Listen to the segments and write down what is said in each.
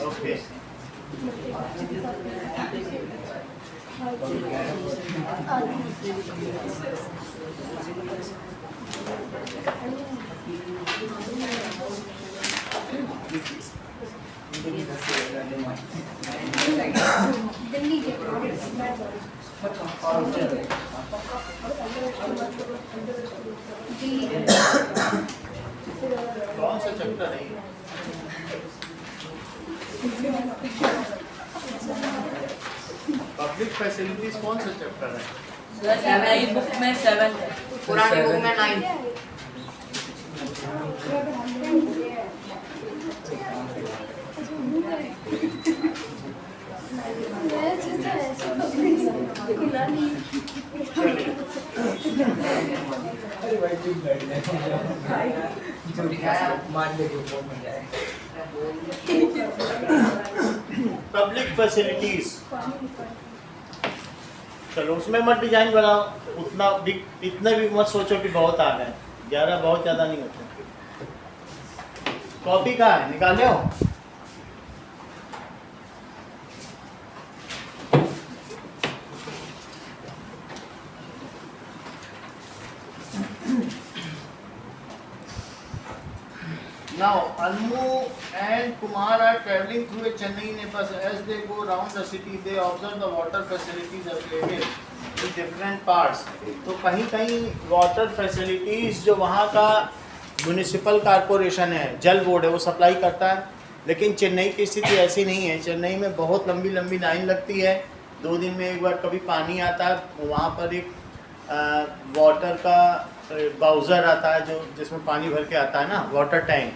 Okay कौन सा chapter है? पब्लिक फैसिलिटीज कौन सा चैप्टर है? नई बुक में 7 है, पुरानी बुक में 9। पब्लिक फैसिलिटीज, चलो उसमें मत डिजाइन बनाओ, उतना भी इतना भी मत सोचो कि बहुत आ गए, 11 बहुत ज़्यादा नहीं होते। कॉपी कहाँ है, निकाले हो? Now, Anmu and Kumar are traveling through a Chennai bus. As they go around the city, they observe the water facilities available in different parts. तो कहीं कहीं वाटर फैसिलिटीज़ जो वहाँ का म्यूनिसिपल कॉरपोरेशन है, जल बोर्ड है, वो सप्लाई करता है। लेकिन चेन्नई की स्थिति ऐसी नहीं है। चेन्नई में बहुत लंबी लंबी लाइन लगती है, 2 दिन में एक बार कभी पानी आता है। वहाँ पर एक वाटर का बाउज़र आता है जो जिसमें पानी भर के आता है ना, वाटर टैंक,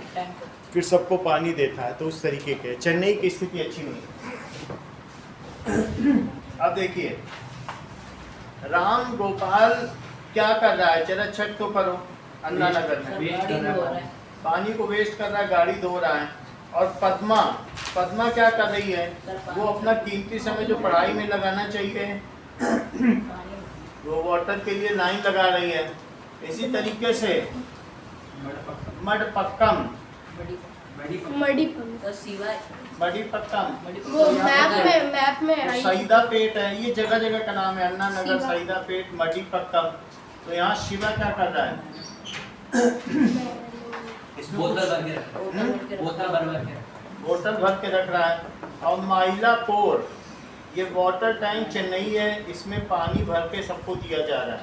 फिर सबको पानी देता है। तो उस तरीके के चेन्नई की स्थिति अच्छी नहीं है। अब देखिए राम गोपाल क्या कर रहा है, जरा चेक तो करो। अन्ना नगर में पानी को वेस्ट कर रहा है, गाड़ी धो रहा है। और पद्मा क्या कर रही है, वो अपना कीमती समय जो पढ़ाई में लगाना चाहिए वो वाटर के लिए लाइन लगा रही है। इसी तरीके से मडपक्कम वो मैप में सईदा पेट है, ये जगह जगह का नाम है। अन्ना नगर, सईदा पेट, मडीपक्कम। तो यहाँ शिवा क्या कर रहा है, बोतल भर के रख रहा है। और माइलापोर, ये वाटर टैंक चेन्नई है, इसमें पानी भर के सबको दिया जा रहा है।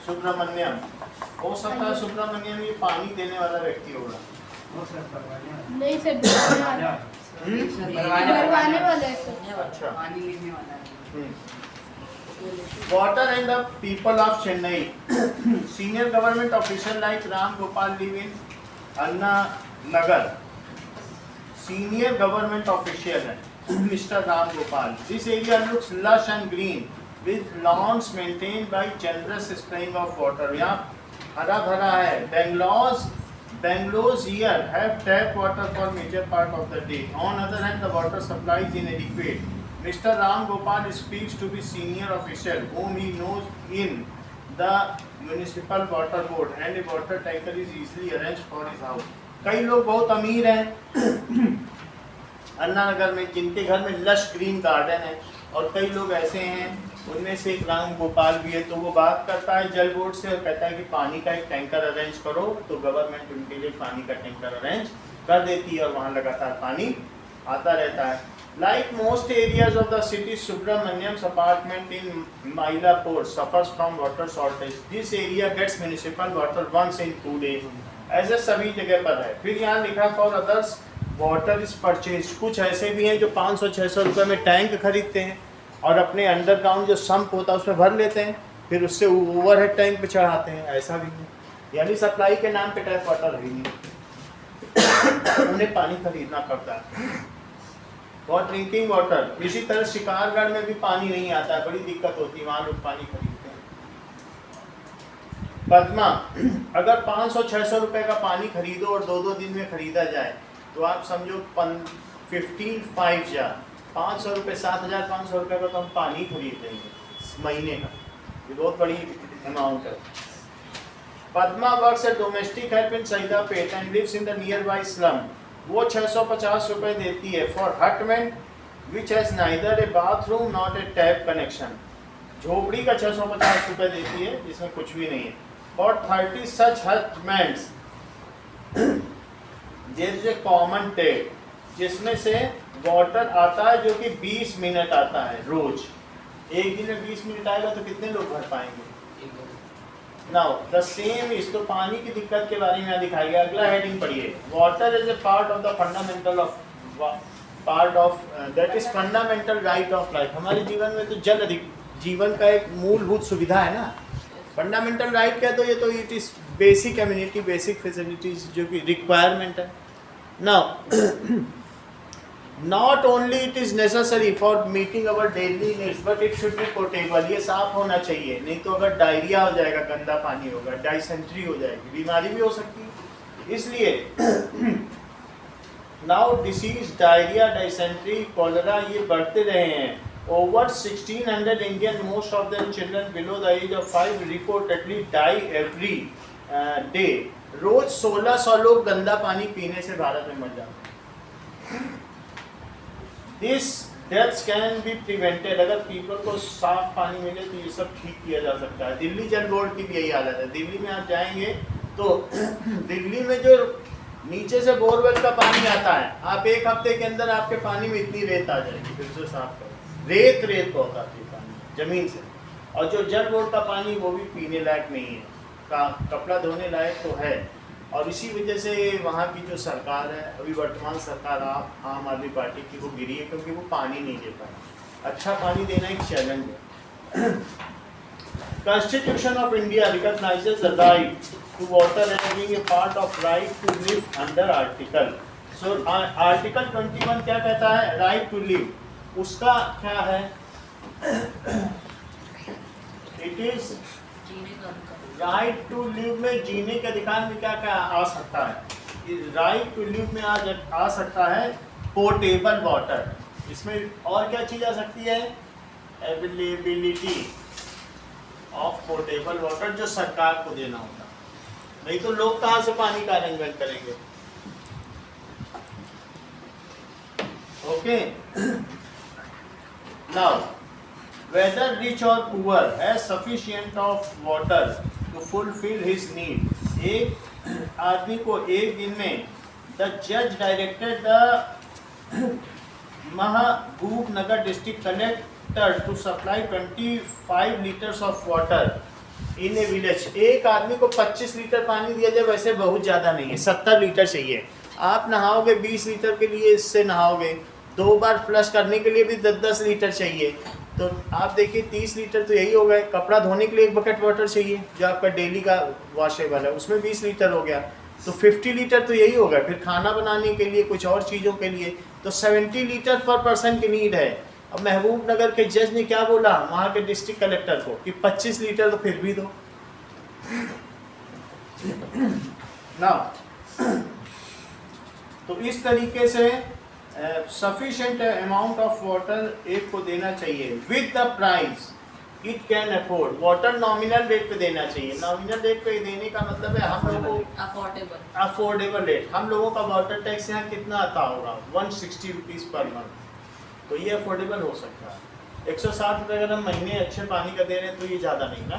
सुब्रमण्यम, हो सकता है सुब्रमण्यम ये पानी देने वाला व्यक्ति होगा। नहीं सर, भरवाने वाला है सर। अच्छा, water and the people of Chennai. Senior government official like Ram Gopal live in Anna Nagar. Senior government official है mister Ram Gopal. This area looks lush and green with lawns maintained by generous spraying of water. यहाँ हरा भरा है। Bangalore's here have tap water for major part of the day. On other hand, the water supply is inadequate. Mr. Ram Gopal speaks to the senior official whom he knows in the municipal water board, and a water tanker is easily arranged for his house. कई लोग बहुत अमीर हैं अन्ना नगर में, जिनके घर में lush green garden है, और कई लोग ऐसे हैं, उनमें से एक राम गोपाल भी है। तो वो बात करता है जल बोर्ड से और कहता है कि पानी का एक टैंकर अरेंज करो। तो गवर्नमेंट उनके लिए पानी का टैंकर अरेंज कर देती है और वहाँ लगातार पानी आता रहता है। Like most areas of the city, Subramaniam's apartment in Mylapore suffers from water shortage. This area gets municipal water once in 2 days। ऐसे सभी जगह पर है। फिर यहाँ लिखा for others water is purchase. कुछ ऐसे भी हैं जो 500-600 रुपये में टैंक खरीदते हैं और अपने अंडरग्राउंड जो सम्प होता है उसमें भर लेते हैं, फिर उससे ओवरहेड टैंक पे चढ़ाते हैं। ऐसा भी है, यानी सप्लाई के नाम पे टैप वाटर है नहीं, उन्हें पानी खरीदना पड़ता है। और ड्रिंकिंग वाटर, इसी तरह शिकारगढ़ में भी पानी नहीं आता है, बड़ी दिक्कत होती है, वहाँ लोग पानी खरीदते हैं। पद्मा, अगर 500-600 रुपये का पानी खरीदो और 2-2 दिन में खरीदा जाए तो आप समझो 500 रुपये, 7,500 रुपये का तो हम पानी खरीद देंगे महीने का। ये बहुत बड़ी अमाउंट है। Padma works at domestic help in Saidapet and lives in the nearby slum. वो 650 रुपए देती है for hutment which has neither a bathroom nor a tap connection. झोपड़ी का 650 रुपए देती है जिसमें कुछ भी नहीं है. For 30 such hutments there is a common tap जिसमें से वाटर आता है जो कि 20 मिनट आता है रोज. एक दिन में 20 मिनट आएगा तो कितने लोग भर पाएंगे? नाउ द सेम इज, तो पानी की दिक्कत के बारे में दिखाई गया. अगला हेडिंग पढ़िए. Water is a part of the fundamental of that is fundamental right of life. हमारे जीवन में तो जल जीवन का एक मूलभूत सुविधा है ना. फंडामेंटल राइट क्या, तो ये तो it is basic community, basic facilities जो कि रिक्वायरमेंट है. Now Not only it is necessary for meeting our daily needs, but it should be potable. ये साफ होना चाहिए, नहीं तो अगर डायरिया हो जाएगा, गंदा पानी होगा, डाइसेंट्री हो जाएगी, बीमारी भी हो सकती है. इसलिए now disease, diarrhoea, dysentery, cholera ये बढ़ते रहे हैं. Over 1600 Indian, most of them children below the age of 5 reportedly die every day. रोज 1600 लोग गंदा पानी पीने से भारत में मर जाते हैं. This deaths can be prevented. अगर पीपल को साफ पानी मिले तो ये सब ठीक किया जा सकता है. दिल्ली जल बोर्ड की भी यही हालत है. दिल्ली में आप जाएंगे तो दिल्ली में जो नीचे से बोरवेल का पानी आता है, आप एक हफ्ते के अंदर आपके पानी में इतनी रेत आ जाएगी. फिर से साफ करो, रेत बहुत आती है पानी जमीन से. और जो जल बोर्ड का पानी वो भी पीने लायक नहीं है, कपड़ा धोने लायक तो है. और इसी वजह से वहाँ की जो सरकार है, अभी वर्तमान सरकार आम आदमी पार्टी की, वो गिरी है क्योंकि वो पानी नहीं दे पाई. अच्छा पानी देना एक चैलेंज है. Constitution of India recognizes the right to water as being a part of right to live under article. So article 21 क्या कहता है? Right to live. उसका क्या है? It is right to live में जीने के अधिकार में क्या क्या आ सकता है? राइट टू लिव में आ सकता है पोर्टेबल वाटर. इसमें और क्या चीज़ आ सकती है? अवेलेबिलिटी ऑफ पोर्टेबल वाटर, जो सरकार को देना होगा. नहीं तो लोग कहाँ से पानी का अरेंजमेंट करेंगे? Okay. Now whether rich or poor has sufficient of water to fulfill his need. एक आदमी को एक दिन में the judge directed the Mehboob Nagar district collector to supply 25 liters of water in a village. एक आदमी को 25 लीटर पानी दिया जाए, वैसे बहुत ज़्यादा नहीं है, 70 लीटर चाहिए. आप नहाओगे 20 लीटर के लिए, इससे नहाओगे. 2 बार फ्लश करने के लिए भी 10-10 लीटर चाहिए. तो आप देखिए 30 लीटर तो यही हो गए. कपड़ा धोने के लिए 1 बकेट वाटर चाहिए जो आपका डेली का वॉशेबल है, उसमें 20 लीटर हो गया, तो 50 लीटर तो यही होगा. फिर खाना बनाने के लिए, कुछ और चीज़ों के लिए तो 70 लीटर पर पर्सन की नीड है. अब महबूब नगर के जज ने क्या बोला वहाँ के डिस्ट्रिक्ट कलेक्टर को कि 25 लीटर तो फिर भी दो ना. तो इस तरीके से सफिशिएंट अमाउंट ऑफ वाटर एक को देना चाहिए with the price it can afford. Water nominal rate पे देना चाहिए. नॉमिनल रेट पे देने का मतलब है हम लोगों को अफोर्डेबल रेट. हम लोगों का वाटर टैक्स यहाँ कितना आता होगा? 160 रुपीज़ पर मंथ. तो ये अफोर्डेबल हो सकता है. 160 रुपये अगर हम महीने अच्छे पानी का दे रहे हैं तो ये ज़्यादा नहीं ना.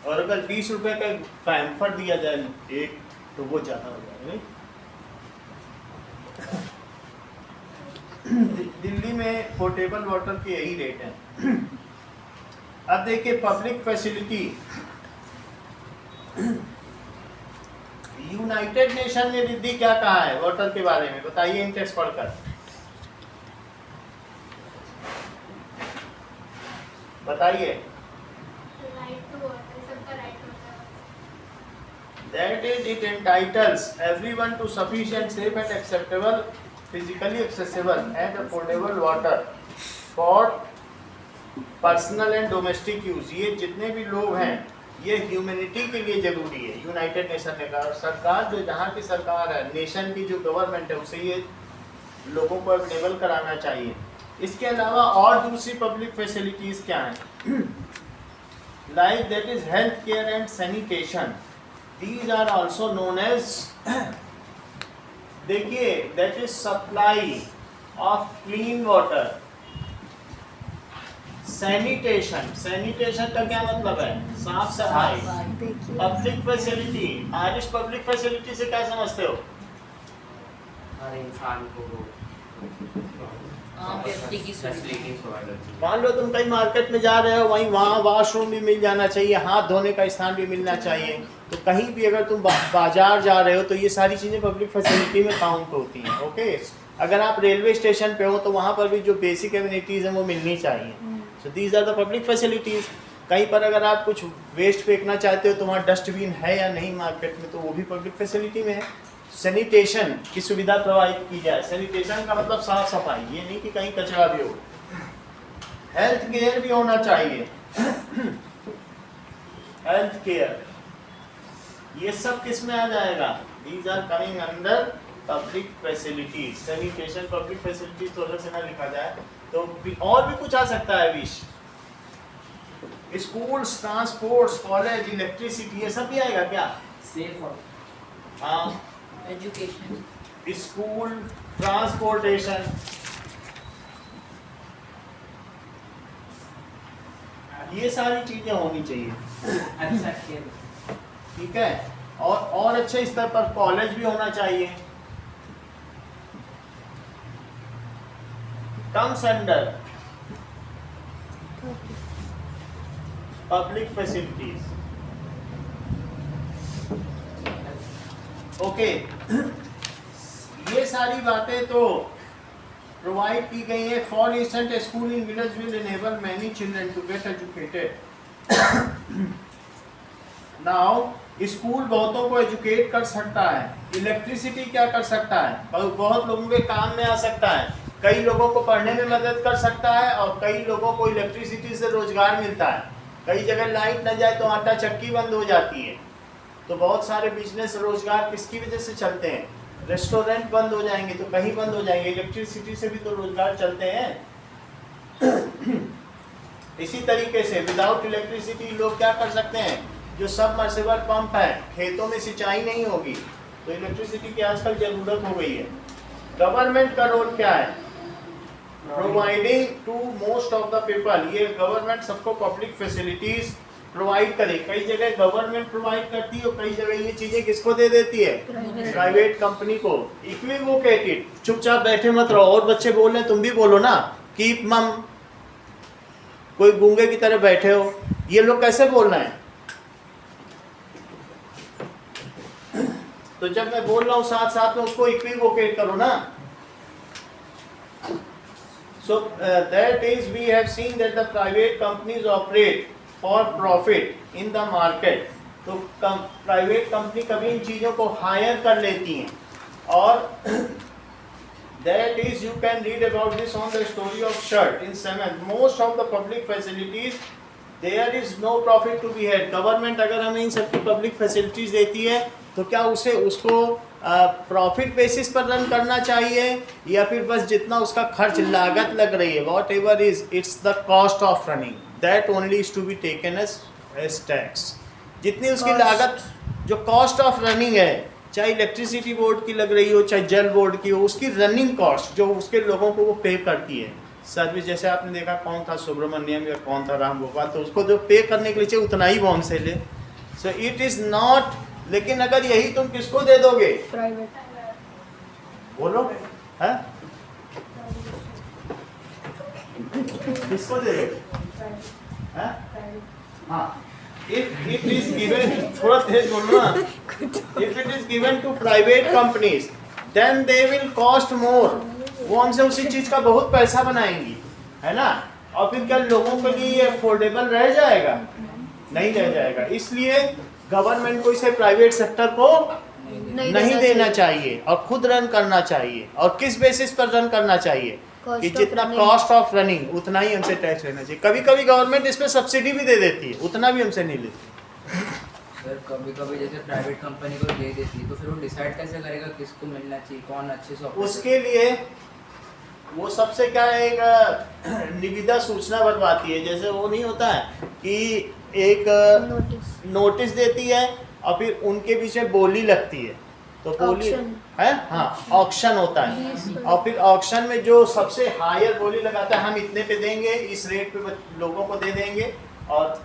और अगर 20 रुपये का पैम्फर दिया जाए एक, तो वो ज़्यादा हो जाएगा नहीं. दिल्ली में पोर्टेबल वाटर के यही रेट है. अब देखिए पब्लिक फैसिलिटी. यूनाइटेड नेशन ने दीदी क्या कहा है वाटर के बारे में, बताइए इन टेक्स्ट पढ़कर. बताइए. That is, it entitles everyone to sufficient, safe and acceptable, physically accessible and affordable water for personal and domestic use. ये जितने भी लोग हैं ये ह्यूमैनिटी के लिए जरूरी है, यूनाइटेड नेशन ने कहा. और सरकार जो जहाँ की सरकार है, नेशन की जो गवर्नमेंट है, उसे ये लोगों को अवेलेबल कराना चाहिए. इसके अलावा और दूसरी पब्लिक फैसिलिटीज़ क्या हैं? like that is health care and sanitation. These are also known as देखिए that is supply of clean water. Sanitation, sanitation का क्या मतलब है? साफ सफाई. Public facility, Aarish public facility से क्या समझते हो? हर इंसान को व्यक्ति की फैसिलिटी प्रोवाइड होती है। मान लो तुम कहीं मार्केट में जा रहे हो, वहीं वहाँ वॉशरूम भी मिल जाना चाहिए, हाथ धोने का स्थान भी मिलना चाहिए. तो कहीं भी अगर तुम बाजार जा रहे हो तो ये सारी चीज़ें पब्लिक फैसिलिटी में काउंट होती हैं. ओके, अगर आप रेलवे स्टेशन पे हो तो वहाँ पर भी जो बेसिक एमिनिटीज़ हैं वो मिलनी चाहिए. So these are the public facilities. कहीं पर अगर आप कुछ वेस्ट फेंकना चाहते हो तो वहाँ डस्टबिन है या नहीं मार्केट में, तो वो भी पब्लिक फैसिलिटी में है. सैनिटेशन की सुविधा प्रोवाइड की जाए. सैनिटेशन का मतलब साफ सफाई, ये नहीं कि कहीं कचरा भी हो. हेल्थ केयर भी होना चाहिए. हेल्थ केयर, ये सब किस में आ जाएगा? These are coming under public facilities. Sanitation public facilities तो अलग से ना लिखा जाए तो और भी कुछ आ सकता है. Wish schools, transports, college, electricity, ये सब भी आएगा क्या? सेफ और हाँ, एजुकेशन, स्कूल, ट्रांसपोर्टेशन, ये सारी चीजें होनी चाहिए. अच्छा खेल ठीक है. और अच्छे स्तर पर कॉलेज भी होना चाहिए. Comes under public facilities. Okay, ये सारी बातें तो प्रोवाइड की गई है. For instant school in village will enable many children to get educated. Now school बहुतों को एजुकेट कर सकता है. इलेक्ट्रिसिटी क्या कर सकता है? बहुत लोगों के काम में आ सकता है. कई लोगों को पढ़ने में मदद कर सकता है और कई लोगों को इलेक्ट्रिसिटी से रोजगार मिलता है. कई जगह लाइट न जाए तो आटा चक्की बंद हो जाती है, तो बहुत सारे बिजनेस रोजगार किसकी वजह से चलते हैं? रेस्टोरेंट बंद हो जाएंगे तो कहीं बंद हो जाएंगे. इलेक्ट्रिसिटी से भी तो रोजगार चलते हैं. इसी तरीके से विदाउट इलेक्ट्रिसिटी लोग क्या कर सकते हैं? जो सबमर्सिबल पंप है, खेतों में सिंचाई नहीं होगी तो इलेक्ट्रिसिटी की आजकल जरूरत हो गई है. गवर्नमेंट का रोल क्या है? Providing to most of the people. ये गवर्नमेंट सबको पब्लिक फैसिलिटीज प्रोवाइड करे. कई जगह गवर्नमेंट प्रोवाइड करती है और कई जगह ये चीजें किसको दे देती है? प्राइवेट कंपनी को. इक्विवोकेटेड, चुपचाप बैठे मत रहो. और बच्चे बोल रहे हैं तुम भी बोलो ना, कीप मम. कोई गूंगे की तरह बैठे हो, ये लोग कैसे बोल रहे हैं? तो जब मैं बोल रहा हूँ साथ साथ में उसको इक्विवोकेट करो ना. So that is we have seen that the private companies operate for profit in the market. तो प्राइवेट कंपनी कभी इन चीज़ों को हायर कर लेती हैं और that is you can read about this on the story of shirt in 7th. Most of the public facilities there is no profit to be had. Government अगर हमें इन सब की पब्लिक फैसिलिटीज देती है तो क्या उसको प्रॉफिट बेसिस पर रन करना चाहिए या फिर बस जितना उसका खर्च लागत लग रही है, whatever is it's the cost of running, that only is to be taken as tax. जितनी उसकी लागत, जो कॉस्ट ऑफ रनिंग है, चाहे इलेक्ट्रिसिटी बोर्ड की लग रही हो चाहे जल बोर्ड की हो, उसकी रनिंग कॉस्ट जो उसके लोगों को वो पे करती है सर्विस. जैसे आपने देखा कौन था सुब्रमण्यम या कौन था राम गोपाल, तो उसको जो पे करने के लिए चाहिए उतना ही बॉन्ड से ले. So it is not. लेकिन अगर यही तुम किसको दे दोगे? प्राइवेट. बोलो है किसको दे दोगे? हाँ, if it is given, थोड़ा तेज बोलो ना. If it is given to private companies, then they will cost more. वो हमसे उसी चीज का बहुत पैसा बनाएंगी, है ना. और फिर क्या लोगों के लिए ये अफोर्डेबल रह जाएगा? नहीं रह जाएगा. इसलिए गवर्नमेंट को इसे प्राइवेट सेक्टर को नहीं देना चाहिए और खुद रन करना चाहिए. और किस बेसिस पर रन करना चाहिए? कि जितना कॉस्ट ऑफ रनिंग उतना ही हमसे टैक्स लेना चाहिए. कभी कभी गवर्नमेंट इस पे सब्सिडी भी दे देती है, उतना भी हमसे नहीं लेती. सर कभी कभी जैसे प्राइवेट कंपनी को दे देती है तो फिर वो डिसाइड कैसे करेगा किसको मिलना चाहिए, कौन अच्छे से? उसके लिए वो सबसे क्या है, एक निविदा सूचना बनवाती है। जैसे वो नहीं होता है कि एक नोटिस देती है और फिर उनके पीछे बोली लगती है, तो बोली Auction. है, हाँ ऑक्शन होता है। और फिर ऑक्शन में जो सबसे हायर बोली लगाता है, हम इतने पे देंगे, इस रेट पे लोगों को दे देंगे और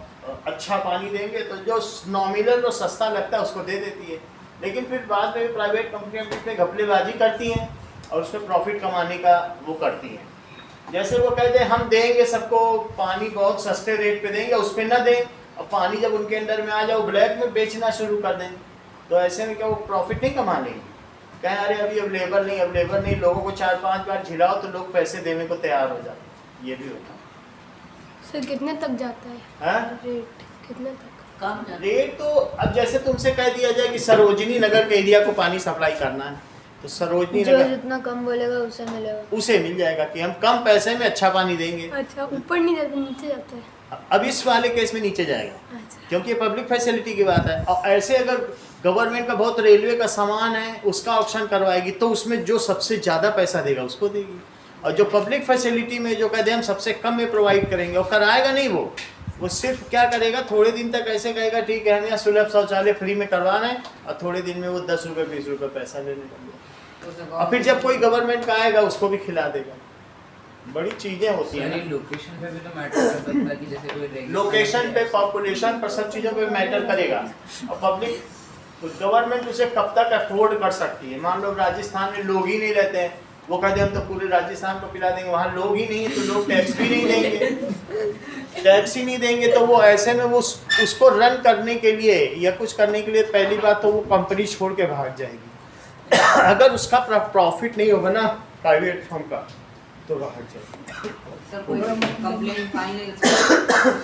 अच्छा पानी देंगे, तो जो नॉमिनल जो सस्ता लगता है उसको दे देती है। लेकिन फिर बाद में प्राइवेट कंपनियां इसमें घपलेबाजी करती हैं और उसमें प्रॉफिट कमाने का वो करती हैं। जैसे वो कहते हैं हम देंगे सबको पानी बहुत सस्ते रेट पे देंगे, उस पर ना दें, और पानी जब उनके अंडर में आ जाए वो ब्लैक में बेचना शुरू कर देंगे, तो ऐसे में क्या वो प्रॉफिट नहीं कमा लेंगे? कहें अरे अभी अवेलेबल नहीं, लोगों को 4-5 बार झिलाओ तो लोग पैसे देने को तैयार हो जाते, ये भी होता है। सर कितने तक जाता है हाँ? रेट कितने तक? कम जाता है। रेट तो अब जैसे तुमसे कह दिया जाए कि सरोजनी नगर के एरिया को पानी सप्लाई करना है, तो सरोजनी जो नगर जितना कम बोलेगा उसे मिलेगा। उसे मिल जाएगा कि हम कम पैसे में अच्छा पानी देंगे। अच्छा ऊपर नहीं जाता, नीचे जाता है। अब इस वाले केस में नीचे जाएगा, अच्छा क्योंकि ये पब्लिक फैसिलिटी की बात है। और ऐसे अगर गवर्नमेंट का बहुत रेलवे का सामान है, उसका ऑक्शन करवाएगी, तो उसमें जो सबसे ज़्यादा पैसा देगा उसको देगी। और जो पब्लिक फैसिलिटी में जो कहते हैं हम सबसे कम में प्रोवाइड करेंगे, और कराएगा नहीं वो सिर्फ क्या करेगा, थोड़े दिन तक ऐसे कहेगा ठीक है हम यहाँ सुलभ शौचालय फ्री में करवाना है, और थोड़े दिन में वो 10 रुपये 20 रुपये पैसा लेने लगेगा, और फिर जब कोई गवर्नमेंट का आएगा उसको भी खिला देगा। बड़ी चीज़ें होती हैं ना। लोकेशन पे भी तो मैटर कर सकता है कि जैसे कोई रेगिस्तान लोकेशन पे, पॉपुलेशन पर, सब चीज़ों पे मैटर करेगा। और पब्लिक गवर्नमेंट उसे कब तक अफोर्ड कर सकती है। मान लो राजस्थान में लोग ही नहीं रहते हैं, वो कहते हैं हम तो पूरे राजस्थान को पिला देंगे, वहाँ लोग ही नहीं है तो लोग टैक्स भी नहीं देंगे, तो वो ऐसे में वो उसको रन करने के लिए या कुछ करने के लिए पहली बात तो वो कंपनी छोड़ के भाग जाएगी। अगर उसका प्रॉफिट नहीं होगा ना प्राइवेट फर्म का, तो भाग जाएगी। सर कोई कंप्लेन फाइल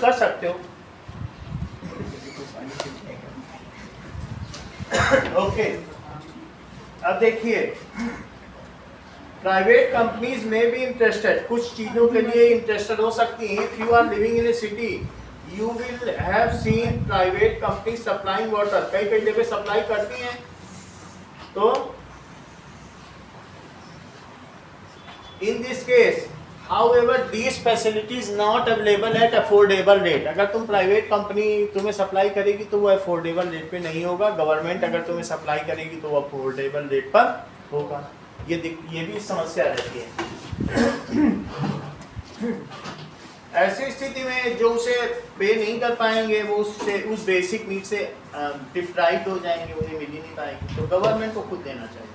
कर सकते हो। ओके, अब देखिए प्राइवेट कंपनीज में भी इंटरेस्टेड, कुछ चीजों के लिए इंटरेस्टेड हो सकती हैं। If you are living in a city you will have seen private company supplying water, कई कई जगह सप्लाई करती हैं। तो in this case however these facilities not available at affordable rate। अगर तुम प्राइवेट कंपनी तुम्हें सप्लाई करेगी तो वो अफोर्डेबल रेट पे नहीं होगा, गवर्नमेंट अगर तुम्हें सप्लाई करेगी तो वो अफोर्डेबल रेट पर होगा। ये भी समस्या रहती है। ऐसी स्थिति में जो उसे पे नहीं कर पाएंगे वो उससे उस बेसिक नीड से डिप्राइव्ड हो जाएंगे, उन्हें मिल ही नहीं पाएंगे, तो गवर्नमेंट को खुद देना चाहिए।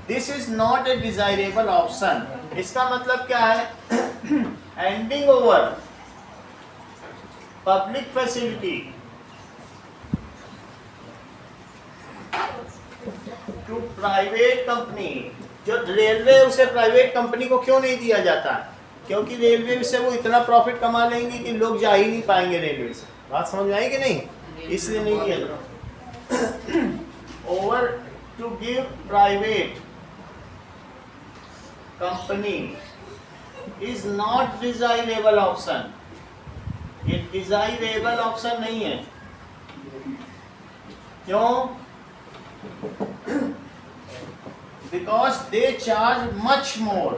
This is not a desirable option. इसका मतलब क्या है, handing over public facility to private company. जो रेलवे उसे प्राइवेट कंपनी को क्यों नहीं दिया जाता, क्योंकि रेलवे से वो इतना प्रॉफिट कमा लेंगे कि लोग जा ही नहीं पाएंगे रेलवे से। बात समझ में आई कि नहीं, इसलिए नहीं दिया जाता। Over to give private company is not desirable option. ये डिजायरेबल ऑप्शन नहीं है। क्यों? Because they charge much more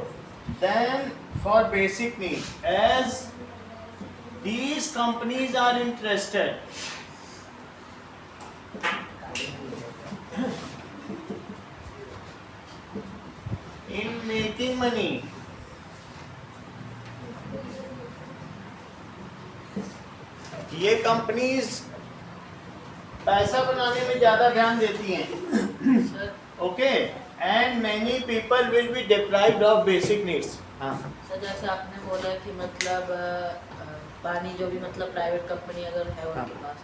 than for basic need as these companies are interested in making money। ये कंपनीज पैसा बनाने में ज्यादा ध्यान देती हैं। Okay, and many people will be deprived of basic needs. हाँ सर जैसे आपने बोला कि मतलब पानी जो भी मतलब प्राइवेट कंपनी अगर है उनके पास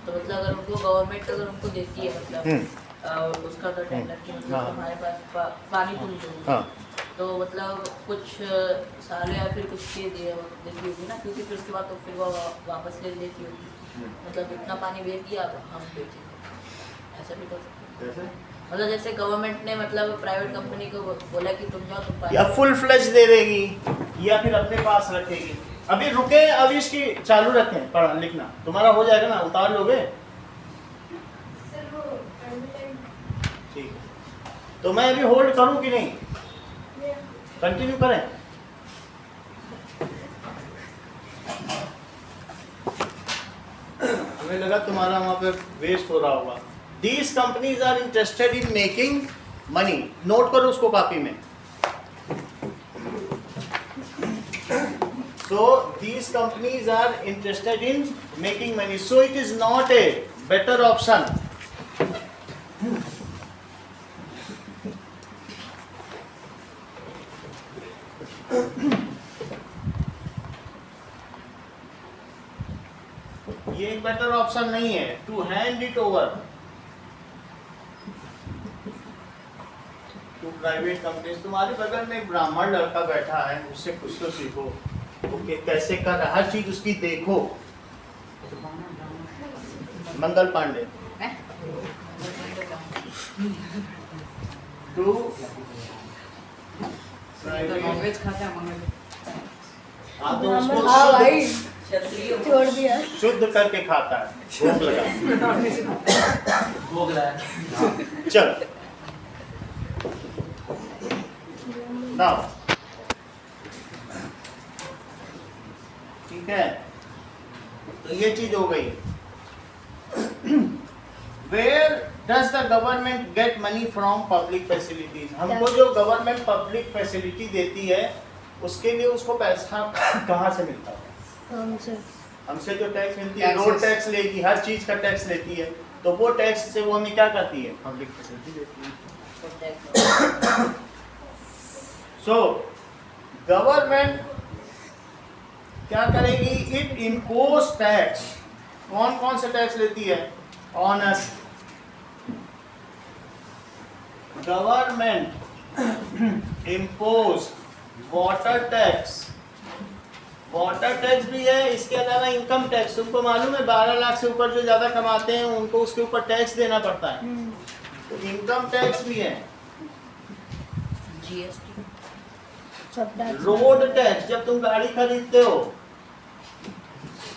तो मतलब अगर उनको गवर्नमेंट अगर उनको देती है मतलब उसका तो टेंडर की मतलब हाँ। हमारे पास पानी तुम दो, हाँ तो मतलब कुछ साल या फिर कुछ के देती होगी ना, क्योंकि फिर उसके बाद तो फिर वो वापस ले लेती होगी। मतलब इतना पानी भेज दिया हम बेचेंगे, ऐसा भी कर सकते हैं। मतलब जैसे गवर्नमेंट ने मतलब प्राइवेट कंपनी को बोला कि तुम जाओ तुम पानी या फुल फ्लेज दे देगी या फिर अपने पास रखेगी। अभी रुके, अभी इसकी चालू रखें पढ़ना लिखना, तुम्हारा हो जाएगा ना, उतार लोगे ठीक है। तो मैं अभी होल्ड करूं कि नहीं? कंटिन्यू करें। हमें लगा तुम्हारा वहां पे वेस्ट हो रहा होगा। These companies are interested in making money. Note करो उसको कॉपी में। So these companies are interested in making money. So it is not a better option. ये एक बेटर ऑप्शन नहीं है to hand it over to private companies. तुम्हारे बगल में एक ब्राह्मण लड़का बैठा है, उससे कुछ तो सीखो। ओके, कैसे कर रहा, हर चीज उसकी देखो। मंगल पांडे टू नॉनवेज खाता है मंगल। हाँ तो उसको हाँ भाई क्षत्रिय छोड़ दिया। शुद्ध करके खाता है, भोग लगा। भोग लगा। चल नाउ ठीक है, तो ये चीज हो गई। Where does the government get money from public facilities? हमको जो गवर्नमेंट पब्लिक फैसिलिटी देती है उसके लिए उसको पैसा कहाँ से मिलता है? हमसे हमसे जो टैक्स मिलती है, रोड टैक्स लेगी, हर चीज का टैक्स लेती है, तो वो टैक्स से वो हमें क्या करती है? पब्लिक फैसिलिटी देती है। सो गवर्नमेंट क्या करेगी? It impose tax. कौन कौन से टैक्स लेती है? On us. Government impose water tax. Water tax भी है, इसके अलावा इनकम टैक्स। तुमको मालूम है 12 लाख से ऊपर जो ज्यादा कमाते हैं उनको उसके ऊपर टैक्स देना पड़ता है, तो इनकम टैक्स भी है। जीएसटी सब टैक्स। रोड टैक्स, जब तुम गाड़ी खरीदते हो,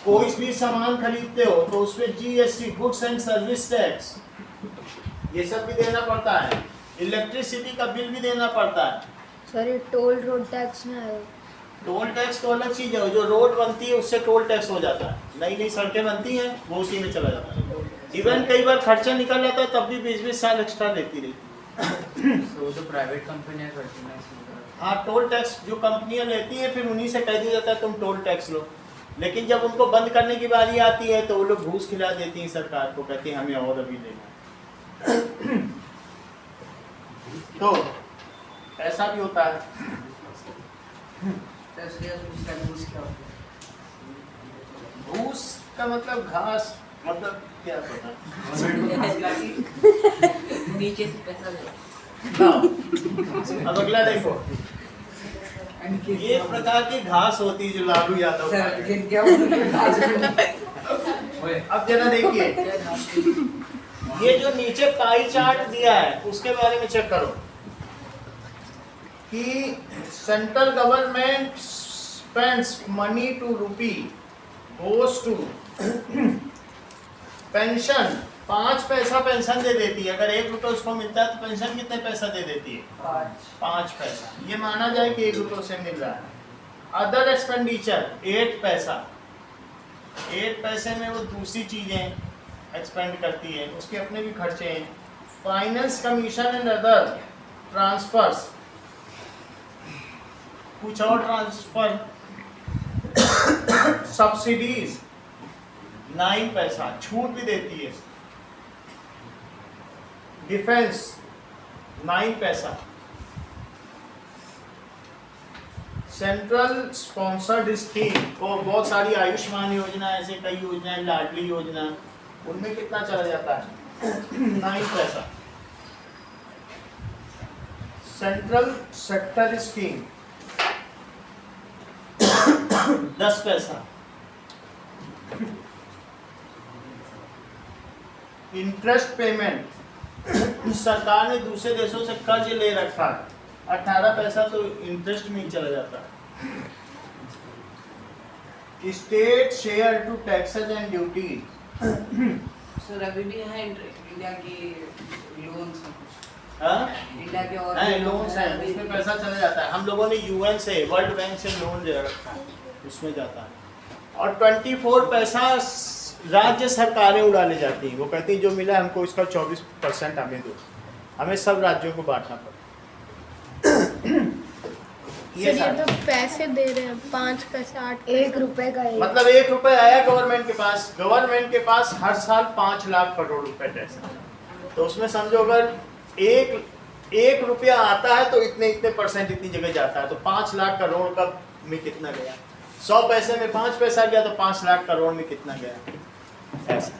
कोई भी सामान खरीदते हो, तो उसमें GST, goods and service tax, ये सब भी देना पड़ता है। इलेक्ट्रिसिटी का बिल भी देना पड़ता है। सर ये टोल रोड टैक्स में आया। टोल टैक्स तो अलग चीज है, जो रोड बनती है उससे टोल टैक्स हो जाता है। नई नई सड़कें बनती हैं वो उसी में चला जाता है। इवन कई बार खर्चा निकल जाता है तब भी 20-20 साल एक्स्ट्रा लेती रहती है। तो जो प्राइवेट कंपनियां करती हैं इसमें हाँ, टोल टैक्स जो कंपनियां लेती हैं फिर उन्हीं से कह दिया जाता है तुम टोल टैक्स लो, लेकिन जब उनको बंद करने की बारी आती है तो वो लोग घूस खिला देती हैं सरकार को, कहती हैं हमें और अभी लेना। तो ऐसा भी होता है। तो इसलिए उसका यूज क्या होता है? घूस का मतलब घास, मतलब क्या पता। नीचे से पैसा ले। अब अगला देखो, ये एक प्रकार की घास होती है जो लालू यादव सर खाते हैं। क्या ओए अब जरा देखिए, ये जो नीचे पाई चार्ट दिया है उसके बारे में चेक करो कि central government spends money two rupee goes to pension. 5 पैसा पेंशन दे देती है। अगर 1 रुपये उसको मिलता है तो पेंशन कितने पैसा दे देती है? 5 पैसा। ये माना जाए कि 1 रुपये से मिल रहा है। अदर एक्सपेंडिचर 8 पैसा। 8 पैसे में वो दूसरी चीजें एक्सपेंड करती है, उसके अपने भी खर्चे हैं। Finance commission and other transfers, कुछ और ट्रांसफर। सब्सिडीज 9 पैसा, छूट भी देती है। डिफेंस 9 पैसा। सेंट्रल स्पॉन्सर्ड स्कीम को बहुत सारी आयुष्मान योजना, ऐसे कई योजनाएं, लाडली योजना, उनमें कितना चला जाता है? 9 पैसा। सेंट्रल सेक्टर स्कीम 10 पैसा। इंटरेस्ट पेमेंट, सरकार ने दूसरे देशों से कर्ज ले रखा है, 18 पैसा तो इंटरेस्ट में ही चला जाता है। State share to taxes and duty. Sir अभी भी है इंडिया की लोन सब हाँ इंडिया के और नहीं लोन है, उसमें पैसा चला जाता है। हम लोगों ने यूएन से, वर्ल्ड बैंक से लोन ले रखा है, उसमें जाता है। और 24 पैसा राज्य सरकारें उड़ा ले जाती हैं। वो कहती हैं जो मिला है हमको इसका 24% हमें दो, हमें सब राज्यों को बांटना पड़ता है। ये तो पैसे दे रहे हैं 5 पैसे 8 ₹1 का एक। मतलब 1 रुपए आया गवर्नमेंट के पास, गवर्नमेंट के पास हर साल 5 लाख करोड़ रुपए टैक्स है। तो उसमें समझो अगर एक रुपया आता है तो इतने इतने परसेंट इतनी जगह जाता है, तो 5 लाख करोड़ का में कितना गया? 100 पैसे में 5 पैसा गया तो 5 लाख करोड़ में कितना गया? ऐसा।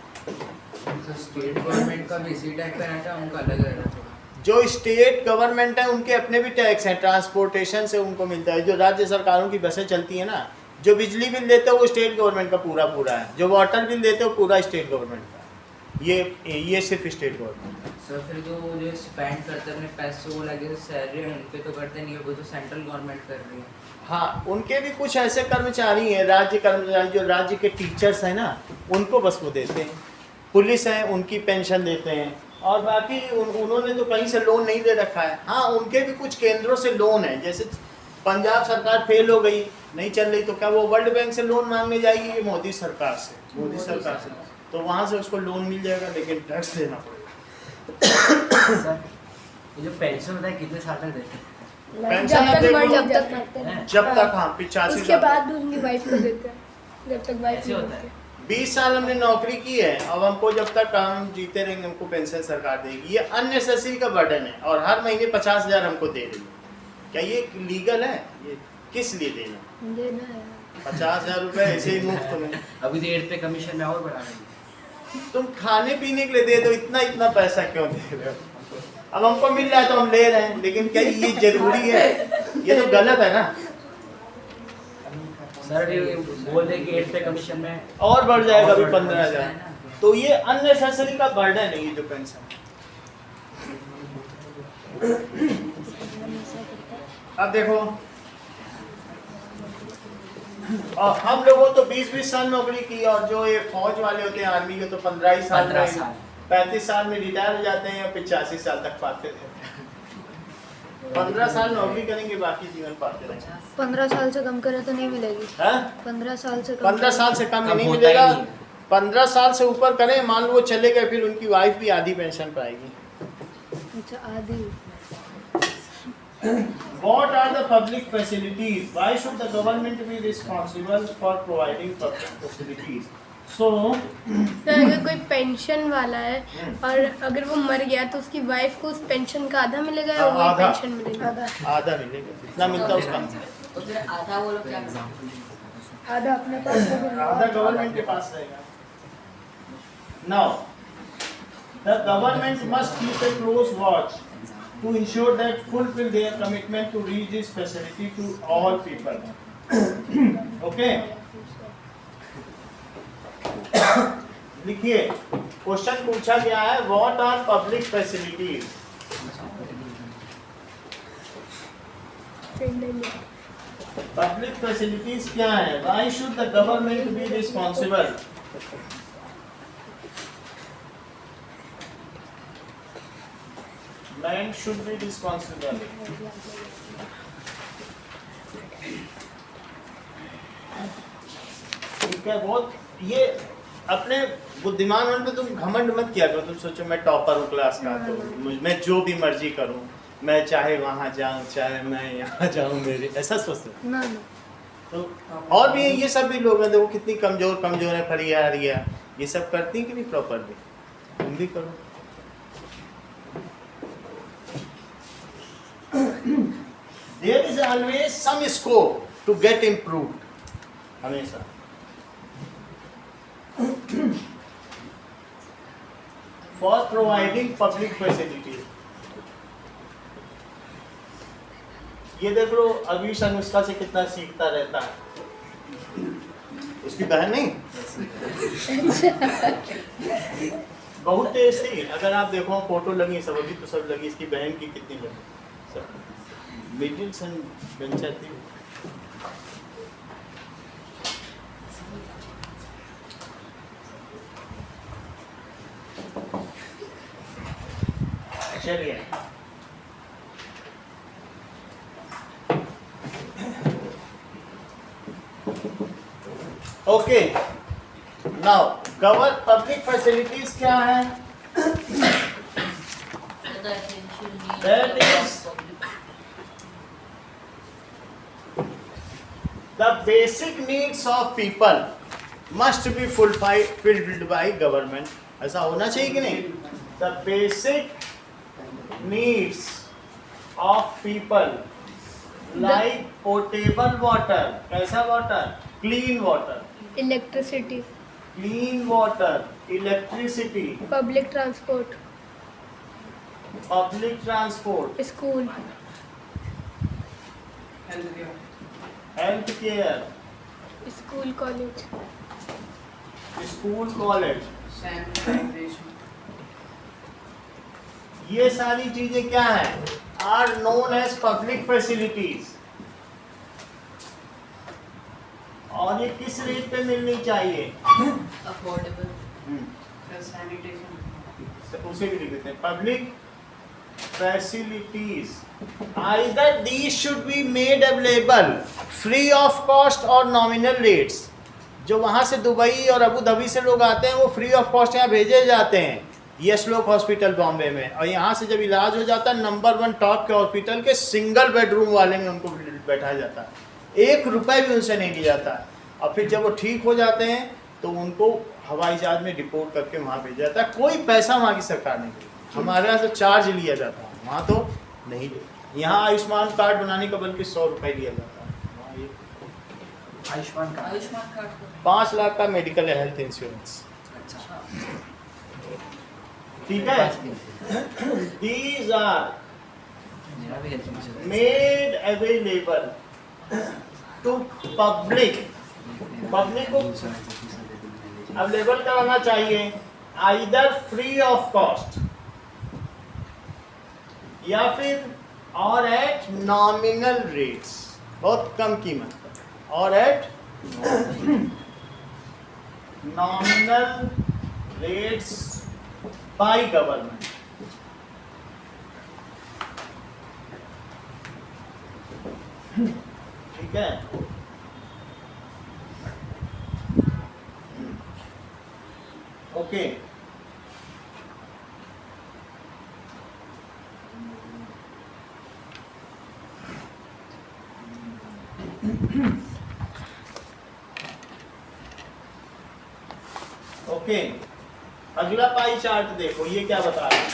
स्टेट गवर्नमेंट का भी इसी टाइप का रहता है, उनका अलग रहता है। जो स्टेट गवर्नमेंट है उनके अपने भी टैक्स हैं, ट्रांसपोर्टेशन से उनको मिलता है। जो राज्य सरकारों की बसें चलती हैं ना, जो बिजली बिल देते हो वो स्टेट गवर्नमेंट का पूरा है, जो वाटर बिल देते हो पूरा स्टेट गवर्नमेंट का। ये सिर्फ स्टेट गवर्नमेंट। सर फिर जो स्पेंड करते हैं अपने पैसे वो लगे सैलरी उन पे तो करते नहीं है, वो तो सेंट्रल गवर्नमेंट कर रही है। हाँ, उनके भी कुछ ऐसे कर्मचारी हैं, राज्य कर्मचारी, जो राज्य के टीचर्स हैं ना, उनको बस वो देते हैं। पुलिस है उनकी पेंशन देते हैं, और बाकी उन्होंने तो कहीं से लोन नहीं दे रखा है। हाँ, उनके भी कुछ केंद्रों से लोन है। जैसे पंजाब सरकार फेल हो गई, नहीं चल रही, तो क्या वो वर्ल्ड बैंक से लोन मांगने जाएगी? ये मोदी सरकार से, तो वहाँ से उसको लोन मिल जाएगा, लेकिन टैक्स देना पड़ेगा। सर ये जो पेंशन होता है कितने साल तक देते हैं? पेंशन जब आप तक देखो, मर जब तक हैं? जब तक हाँ 85 उसके बाद उनकी वाइफ को देते हैं जब तक वाइफ ऐसे होता है। 20 साल हमने नौकरी की है, अब हमको जब तक हम जीते रहेंगे हमको पेंशन सरकार देगी। ये अननेसेसरी का बर्डन है, और हर महीने 50,000 हमको दे रही है। क्या ये लीगल है? ये किस लिए देना? देना है। 50,000 रुपए ऐसे ही मुफ्त में। अभी तो 8 पे कमीशन में और बढ़ा देंगे। तुम खाने पीने के लिए दे दो, इतना पैसा क्यों दे रहे हो? अब हमको मिल रहा है तो हम ले रहे हैं, लेकिन क्या ये जरूरी है? ये तो गलत है ना। सर ये बोल रहे कि 8 पे कमीशन में और बढ़ जाएगा अभी 15,000। तो ये अननेसेसरी का बर्डन है ये जो पेंशन। अब देखो, और हम लोगों तो 20-20 साल नौकरी की, और जो ये फौज वाले होते हैं आर्मी के तो 15 ही साल 15 साल 35 साल में रिटायर हो जाते हैं, या 85 साल तक पाते रहते हैं। 15 साल नौकरी करेंगे, बाकी जीवन पाते रहेंगे। 15 साल से कम करे तो नहीं मिलेगी। हाँ? 15 साल से 15 साल से कम कम नहीं होता मिलेगा। ही नहीं। 15 साल से ऊपर करें, मान लो वो चले गए, फिर उनकी वाइफ भी आधी पेंशन पाएगी। अच्छा आधी। What are the public facilities? Why should the government be responsible for providing public facilities? So, तो अगर कोई पेंशन वाला है और अगर वो मर गया तो उसकी वाइफ को उस पेंशन का आधा मिलेगा या वही आधा। पेंशन मिलेगा? आधा मिलेगा, जितना मिलता है उसका। तो फिर आधा वो लोग क्या करेंगे? आधा अपने पास रखेंगे। आधा गवर्नमेंट के पास रहेगा। Now, the government must keep a close watch to ensure that fulfill their commitment to reach this facility to all people. Okay? लिखिए, क्वेश्चन पूछा गया है, what are public facilities? Public facilities क्या है? Why should the government be responsible? Man should be responsible. ठीक है, बहुत ये अपने बुद्धिमान होने पे तुम घमंड मत किया करो। तुम सोचो मैं टॉपर हूँ क्लास का, तो मैं जो भी मर्जी करूँ, मैं चाहे वहाँ जाऊँ चाहे मैं यहाँ जाऊँ, मेरे ऐसा सोचते हो। ना तो और भी ये सब भी लोग हैं, देखो कितनी कमजोर है फरिया रिया, ये सब करती कि नहीं प्रॉपरली? तुम भी करो। There is always some scope to get improved. हमेशा। For providing public facilities. ये देख लो अभी अनुष्का से कितना सीखता रहता है। उसकी बहन नहीं बहुत तेज थी। अगर आप देखो फोटो लगी सब, अभी तो सब लगी, इसकी बहन की कितनी लगी, सब मिडिल सन वेंचर थी। चलिए okay, now cover public facilities क्या है? The essential needs That of is- public. The basic needs of people must be fulfilled by government. ऐसा होना चाहिए कि नहीं? The basic needs of people like potable water, कैसा water? Clean water, electricity, clean water, electricity, public transport, public transport, school, health care, school college, school, college, sanitization, ये सारी चीजें क्या है? Are known as public facilities. और ये किस rate पे मिलनी चाहिए? Affordable. उसे भी लिख देते हैं, public facilities either these should be made available free of cost और नॉमिनल रेट्स। जो वहाँ से दुबई और अबू धाबी से लोग आते हैं वो फ्री ऑफ कॉस्ट यहाँ भेजे जाते हैं यशलोक हॉस्पिटल बॉम्बे में, और यहाँ से जब इलाज हो जाता है नंबर 1 टॉप के हॉस्पिटल के सिंगल बेडरूम वाले में उनको बैठाया जाता है, 1 रुपये भी उनसे नहीं लिया जाता है। और फिर जब वो ठीक हो जाते हैं तो उनको हवाई जहाज में डिपोर्ट करके वहाँ भेजा जाता है, कोई पैसा वहाँ की सरकार नहीं देती। हमारे यहाँ से चार्ज लिया जाता है, वहाँ तो नहीं लेते। यहाँ आयुष्मान कार्ड बनाने का बल्कि 100 रुपये लिया जाता है, वहाँ ये आयुष्मान कार्ड। आयुष्मान कार्ड को 5 लाख का मेडिकल हेल्थ इंश्योरेंस, अच्छा, ठीक है। दीज आर मेरा भी health insurance. Made available to public को अवेलेबल कराना चाहिए आइदर फ्री ऑफ कॉस्ट या फिर और एट नॉमिनल रेट्स, बहुत कम कीमत पर, और at nominal rates by government. ठीक है, ओके। ओके, अगला पाई चार्ट देखो, ये क्या बता रहा है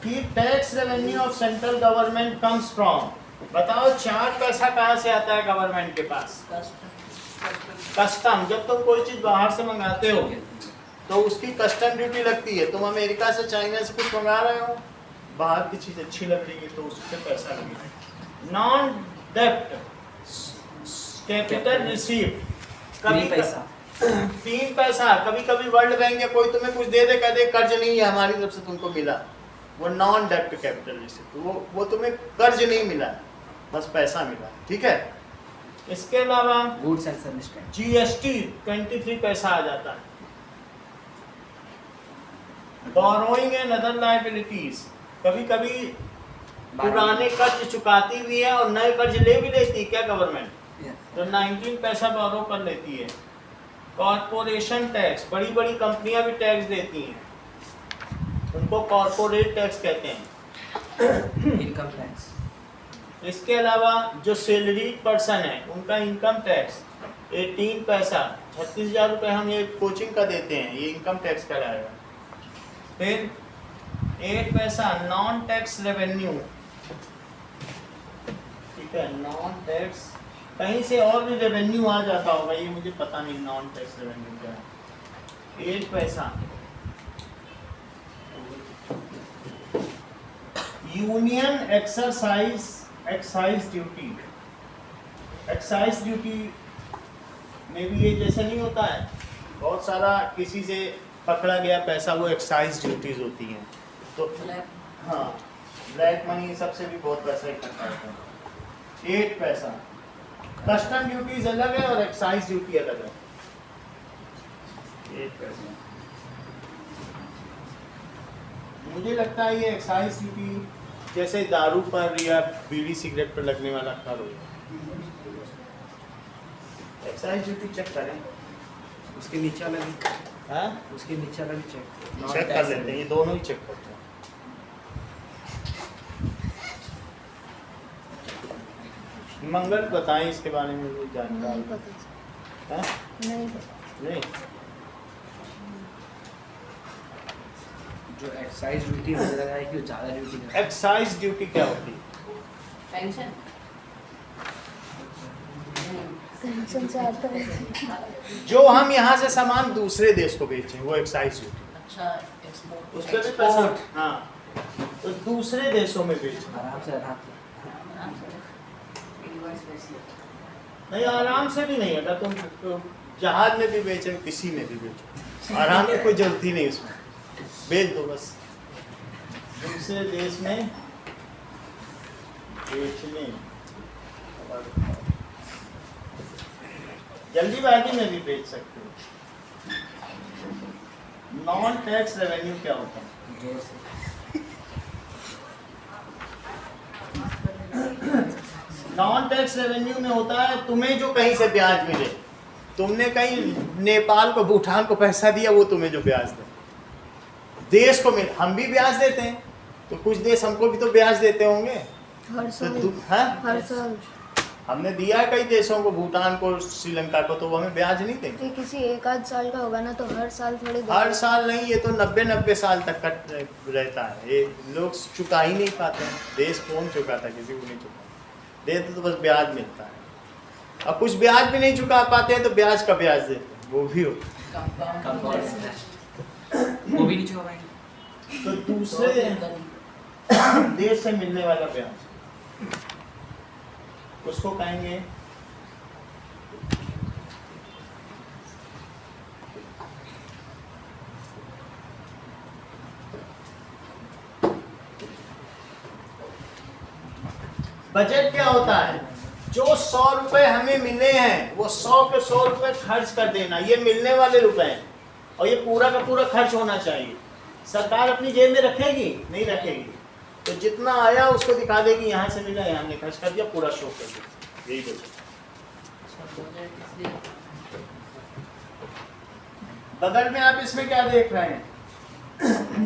कि tax revenue of central government comes from, बताओ 4 पैसा कहाँ से आता है गवर्नमेंट के पास? कस्टम। जब तुम कोई चीज बाहर से मंगाते हो तो उसकी कस्टम ड्यूटी लगती है। तुम अमेरिका से चाइना से कुछ मंगा रहे हो, बाहर की चीज अच्छी लग रही है तो उसके पैसा लगेगा। नॉन डेप्ट कैपिटल रिसीव्ड, फ्री पैसा। 3 पैसा। कभी कभी वर्ल्ड बैंक या कोई तुम्हें कुछ दे दे, कह दे कर्ज नहीं है हमारी तरफ से तुमको मिला, वो नॉन डेप्ट कैपिटल रिसीव्ड, वो तुम्हें कर्ज नहीं मिला, बस पैसा मिला, ठीक है। इसके अलावा गुड्स एंड सर्विस। जीएसटी 23 पैसा आ जाता है। बोरोइंग एंड अदर लायबिलिटीज, कभी कभी पुराने कर्ज चुकाती भी है और नए कर्ज ले भी लेती है क्या गवर्नमेंट, तो 19 पैसा बोरो कर लेती है। कॉर्पोरेशन टैक्स, बड़ी बड़ी कंपनियां भी टैक्स देती हैं, उनको कॉर्पोरेट टैक्स कहते हैं। Income tax. इसके अलावा जो सैलरी पर्सन है उनका इनकम टैक्स 18 पैसा, 36,000 रुपये हम ये कोचिंग का देते हैं, ये इनकम टैक्स कराएगा। फिर 8 पैसा नॉन टैक्स रेवेन्यू, ठीक है। नॉन टैक्स, कहीं से और भी रेवेन्यू आ जाता होगा, ये मुझे पता नहीं नॉन टैक्स रेवेन्यू क्या है। 8 पैसा union excise duty. Excise duty में भी ये जैसे नहीं होता है, बहुत सारा किसी से पकड़ा गया पैसा, वो एक्साइज ड्यूटीज होती हैं। तो हाँ, ब्लैक मनी सबसे भी बहुत पैसा इकट्ठा होता है। 8 पैसा। कस्टम ड्यूटीज अलग है और एक्साइज ड्यूटी अलग है। 8 पैसा। मुझे लगता है ये एक्साइज ड्यूटी जैसे दारू पर या बीड़ी सिगरेट पर लगने वाला कर होगा। एक्साइज ड्यूटी चेक करें। उसके नीचे वाला भी, हाँ उसके नीचे वाला भी चेक चेक कर लेते हैं, ये दोनों ही चेक करते हैं। मंगल बताएं इसके बारे में कोई नहीं जानकारी। पता हाँ? नहीं पता। नहीं जो एक्साइज ड्यूटी मुझे लगा है कि वो ज़्यादा ड्यूटी करता है। एक्साइज ड्यूटी क्या होती है? पेंशन पेंशन से आता है। जो हम यहाँ से सामान दूसरे देश को बेचें वो एक्साइज ड्यूटी, अच्छा एक्सपोर्ट उस पर भी पैसा। हाँ, तो दूसरे देशों में बेचना। आराम से आराम से। नहीं आराम से भी नहीं, अगर तुम जहाज में भी बेचो किसी में भी बेचो, आराम की कोई जरूरत ही नहीं, उसमें बेच दो बस। दूसरे देश में बेचने जल्दीबाजी में भी बेच सकते हो। नॉन टैक्स रेवेन्यू क्या होता है? जोर से। नॉन टैक्स रेवेन्यू में होता है तुम्हें जो कहीं से ब्याज मिले, तुमने कहीं नेपाल को भूटान को पैसा दिया, वो तुम्हें जो ब्याज दे देश को मिले। हम भी ब्याज देते हैं तो कुछ देश हमको भी तो ब्याज देते होंगे। हर तो साल हाँ? हर साल हमने दिया है कई देशों को, भूटान को, श्रीलंका को, तो वो हमें ब्याज नहीं देंगे। ये किसी एक आध साल का होगा ना, तो हर साल थोड़ी हर साल नहीं, ये तो 90-90 साल तक का रहता है। ये लोग चुका ही नहीं पाते हैं। देश कौन चुकाता, किसी को नहीं चुका देते, तो बस ब्याज मिलता है। और कुछ ब्याज भी नहीं चुका पाते हैं तो ब्याज का ब्याज देते हैं, वो भी होता वो भी नहीं चुका पाएंगे। है। तो दूसरे देश से मिलने वाला ब्याज उसको कहेंगे बजट। क्या होता है? जो 100 रुपए हमें मिले हैं वो 100 के 100 रुपए खर्च कर देना, ये मिलने वाले रुपए हैं और ये पूरा का पूरा खर्च होना चाहिए। सरकार अपनी जेब में रखेगी नहीं रखेगी, तो जितना आया उसको दिखा देगी, यहाँ से मिला, यहाँ हमने खर्च कर दिया, पूरा शो कर दिया, यही बजट। बगल में आप इसमें क्या देख रहे हैं?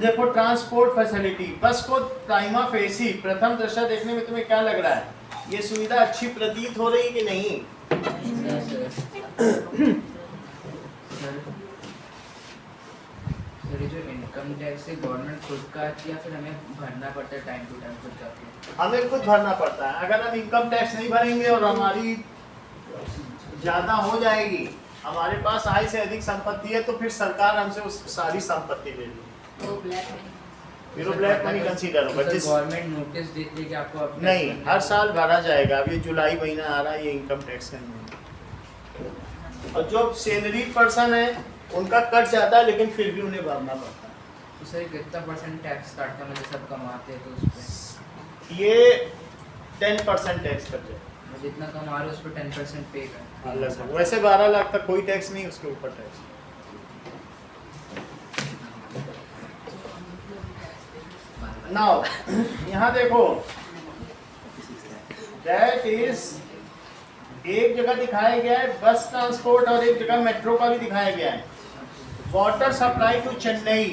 देखो ट्रांसपोर्ट फैसिलिटी। बस को प्राइमा फेसी प्रथम दृष्टया देखने में तुम्हें क्या लग रहा है? ये सुविधा अच्छी प्रतीत हो रही कि नहीं? सर जो इनकम टैक्स है गवर्नमेंट खुद का या फिर हमें भरना पड़ता है टाइम टू टाइम खुद का? हमें खुद भरना पड़ता है। अगर हम इनकम टैक्स नहीं भरेंगे और हमारी ज़्यादा हो जाएगी, हमारे पास आय से अधिक संपत्ति है, तो फिर सरकार हमसे उस सारी संपत्ति ले लेगी, तो ब्लैक में फिर वो ब्लैक मनी कंसीडर होगा। जिस गवर्नमेंट नोटिस देती है कि आपको अपने नहीं, हर साल भरा जाएगा। अब ये जुलाई महीना आ रहा है, ये इनकम टैक्स का महीना, और जो सैलरी पर्सन है उनका कट जाता है, लेकिन फिर भी उन्हें भरना पड़ता है। तो सर कितना परसेंट टैक्स काटता है, मतलब सब कमाते हैं तो उस पर ये 10% टैक्स कट जाएगा जितना कमा रहे हो उस पर 10% पे करना। अलग से। वैसे 12 लाख तक कोई टैक्स नहीं, उसके ऊपर टैक्स। नाउ यहाँ देखो, दैट इज एक जगह दिखाया गया है बस ट्रांसपोर्ट और एक जगह मेट्रो का भी दिखाया गया है। Water supply to Chennai,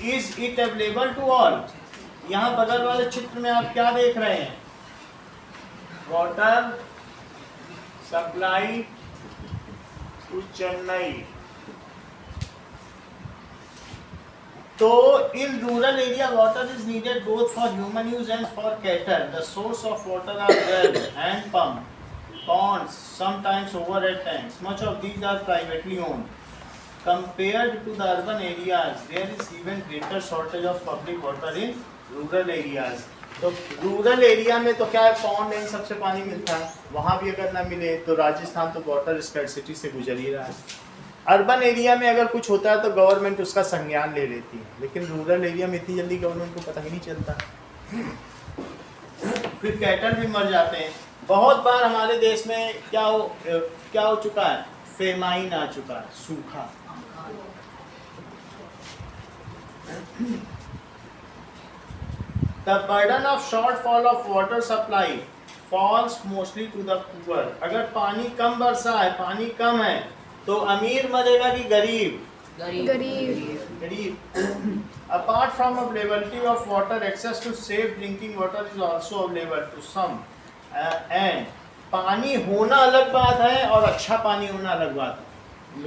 is it available to all? यहाँ बगल वाले चित्र में आप क्या देख रहे हैं? Water supply to Chennai. तो in rural area water is needed both for human use and for cattle. The source of water are well, hand pump, ponds, sometimes overhead tanks. Much of these are privately owned. Compared to the urban areas, there is even greater shortage of public water in rural areas. तो rural area में तो क्या है, pond इन सबसे पानी मिलता है, वहाँ भी अगर ना मिले तो राजस्थान तो वाटर स्कैर्सिटी से गुजर ही रहा है। अर्बन एरिया में अगर कुछ होता है तो गवर्नमेंट उसका संज्ञान ले लेती है, लेकिन रूरल एरिया में इतनी जल्दी गवर्नमेंट को पता ही नहीं चलता। फिर कैटल भी मर जाते हैं। बहुत बार हमारे देश में क्या हो चुका है? फेमाइन आ चुका है, सूखा। The burden of shortfall of water supply falls mostly to the poor. अगर पानी कम बरसा है, पानी कम है, तो अमीर मरेगा कि गरीब? गरीब. Apart from availability of water, access to safe drinking water is also available to some. And पानी होना अलग बात है और अच्छा पानी होना अलग बात है.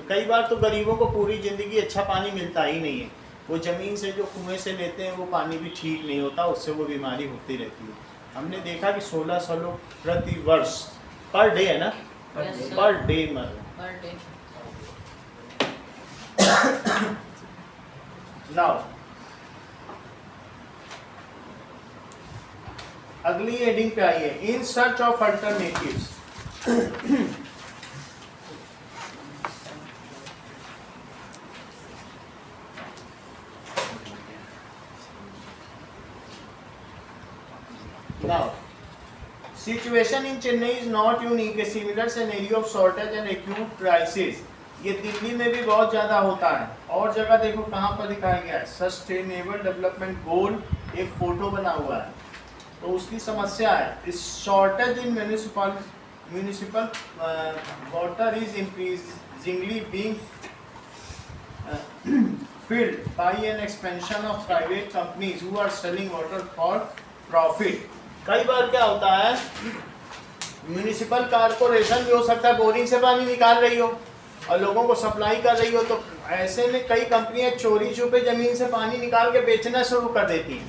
कई बार तो गरीबों को पूरी ज़िंदगी अच्छा पानी मिलता ही नहीं है. वो ज़मीन से जो कुएं से लेते हैं वो पानी भी ठीक नहीं होता, उससे वो बीमारी होती रहती है. हमने देखा कि 1600 लोग प्रति वर्ष पर डे है ना, पर डे मर रहे. नाउ अगली हेडिंग पे आइए, in search of alternatives. Now, situation in Chennai is not unique. A similar scenario of shortage and acute crisis ये दिल्ली में भी बहुत ज़्यादा होता है. और जगह देखो कहाँ पर दिखाया गया है, सस्टेनेबल डेवलपमेंट गोल, एक फोटो बना हुआ है. तो उसकी समस्या है, इस shortage in municipal water is increasingly being filled by an expansion of private companies who are selling water for profit. कई बार क्या होता है, म्यूनिसिपल कारपोरेशन भी हो सकता है बोरिंग से पानी निकाल रही हो और लोगों को सप्लाई कर रही हो, तो ऐसे में कई कंपनियां चोरी छुपे ज़मीन से पानी निकाल के बेचना शुरू कर देती हैं.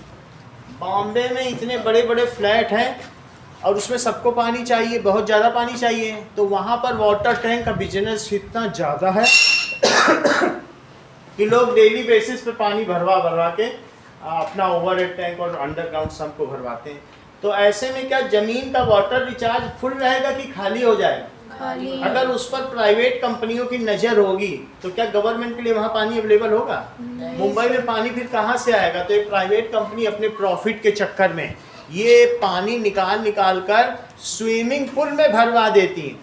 बॉम्बे में इतने बड़े बड़े फ्लैट हैं और उसमें सबको पानी चाहिए, बहुत ज़्यादा पानी चाहिए, तो वहाँ पर वाटर टैंक का बिजनेस इतना ज़्यादा है कि लोग डेली बेसिस पे पानी भरवा के अपना ओवरहेड टैंक और अंडरग्राउंड सम्प को भरवाते हैं. तो ऐसे में क्या ज़मीन का वाटर रिचार्ज फुल रहेगा कि खाली हो जाएगा? खाली. अगर उस पर प्राइवेट कंपनियों की नज़र होगी तो क्या गवर्नमेंट के लिए वहाँ पानी अवेलेबल होगा? मुंबई में पानी फिर कहाँ से आएगा? तो एक प्राइवेट कंपनी अपने प्रॉफिट के चक्कर में ये पानी निकाल कर स्विमिंग पूल में भरवा देती हैं,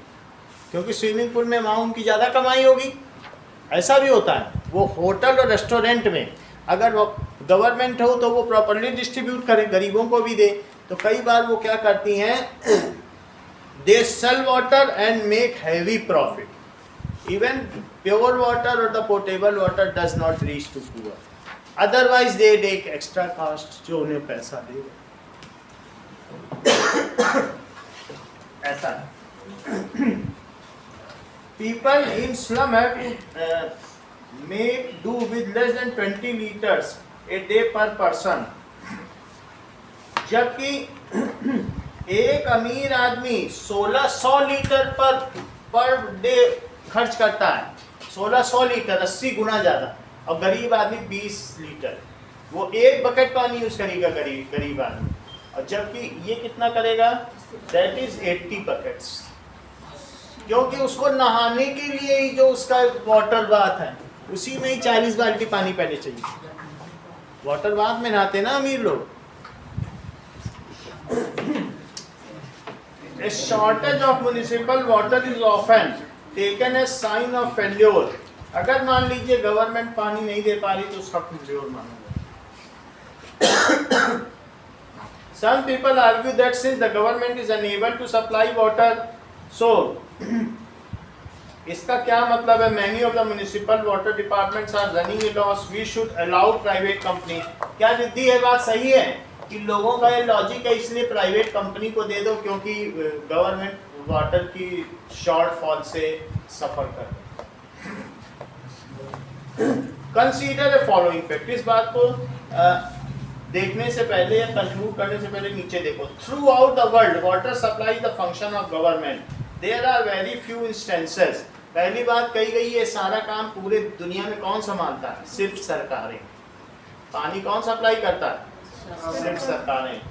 क्योंकि स्विमिंग पूल में वहाँ उनकी ज़्यादा कमाई होगी. ऐसा भी होता है. वो होटल और रेस्टोरेंट में अगर वो गवर्नमेंट हो तो वो प्रॉपरली डिस्ट्रीब्यूट करे, गरीबों को भी दे. तो कई बार वो क्या करती हैं, they sell water and make heavy profit. Even pure water और the portable water does not reach to poor, otherwise they take extra cost जो उन्हें पैसा देगा. ऐसा people in slum have to make do with less than 20 litres a day per person. जबकि एक अमीर आदमी 1600 लीटर पर डे खर्च करता है. 1600 लीटर 80 गुना ज़्यादा, और गरीब आदमी 20 लीटर. वो एक बकेट पानी यूज़ करेगा गरीब आदमी, और जबकि ये कितना करेगा, दैट इज 80 बकेट्स. क्योंकि उसको नहाने के लिए ही जो उसका वाटर बाथ है उसी में ही 40 बाल्टी पानी पहले चाहिए. वाटर बाथ में नहाते ना अमीर लोग. A shortage of municipal water is often taken as sign of failure. अगर मान लीजिए गवर्नमेंट पानी नहीं दे पा रही तो उसका फेल्योर माना. Some people argue that since the government is unable to supply water, so इसका क्या मतलब है, many of the municipal water departments are running a loss. We should allow private company. क्या रिद्धि है, बात सही है कि लोगों का ये लॉजिक है, इसलिए प्राइवेट कंपनी को दे दो क्योंकि गवर्नमेंट वाटर की शॉर्टफॉल से सफर कर. Consider a following fact. इस बात को देखने से पहले या कंक्लूड करने से पहले नीचे देखो. Throughout the world water supply is the function of government. There are very few instances. पहली बात कही गई है, सारा काम पूरे दुनिया में कौन संभालता है? सिर्फ सरकारें. पानी कौन सप्लाई करता है? सिर्फ सरकारें.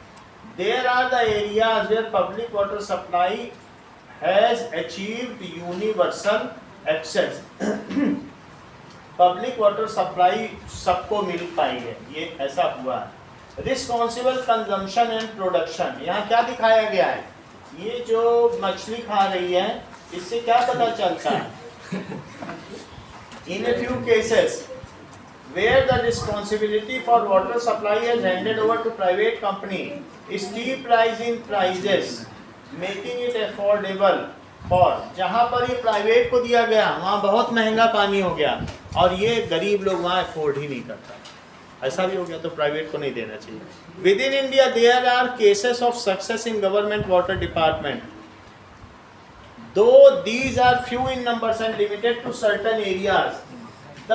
There are the areas where public water supply has achieved universal access. Public water supply सबको मिल पाई है, ये ऐसा हुआ है. Responsible consumption and production. यहाँ क्या दिखाया गया है, ये जो मछली खा रही है इससे क्या पता चलता है? In a few cases where the responsibility for water supply is handed over to private company, steep rise in prices making it affordable for, जहाँ पर ये प्राइवेट को दिया गया वहाँ बहुत महंगा पानी हो गया और ये गरीब लोग वहाँ अफोर्ड ही नहीं करता, ऐसा भी हो गया तो प्राइवेट को नहीं देना चाहिए। Within India there are cases of success in government water department, though these are few in numbers and limited to certain areas, the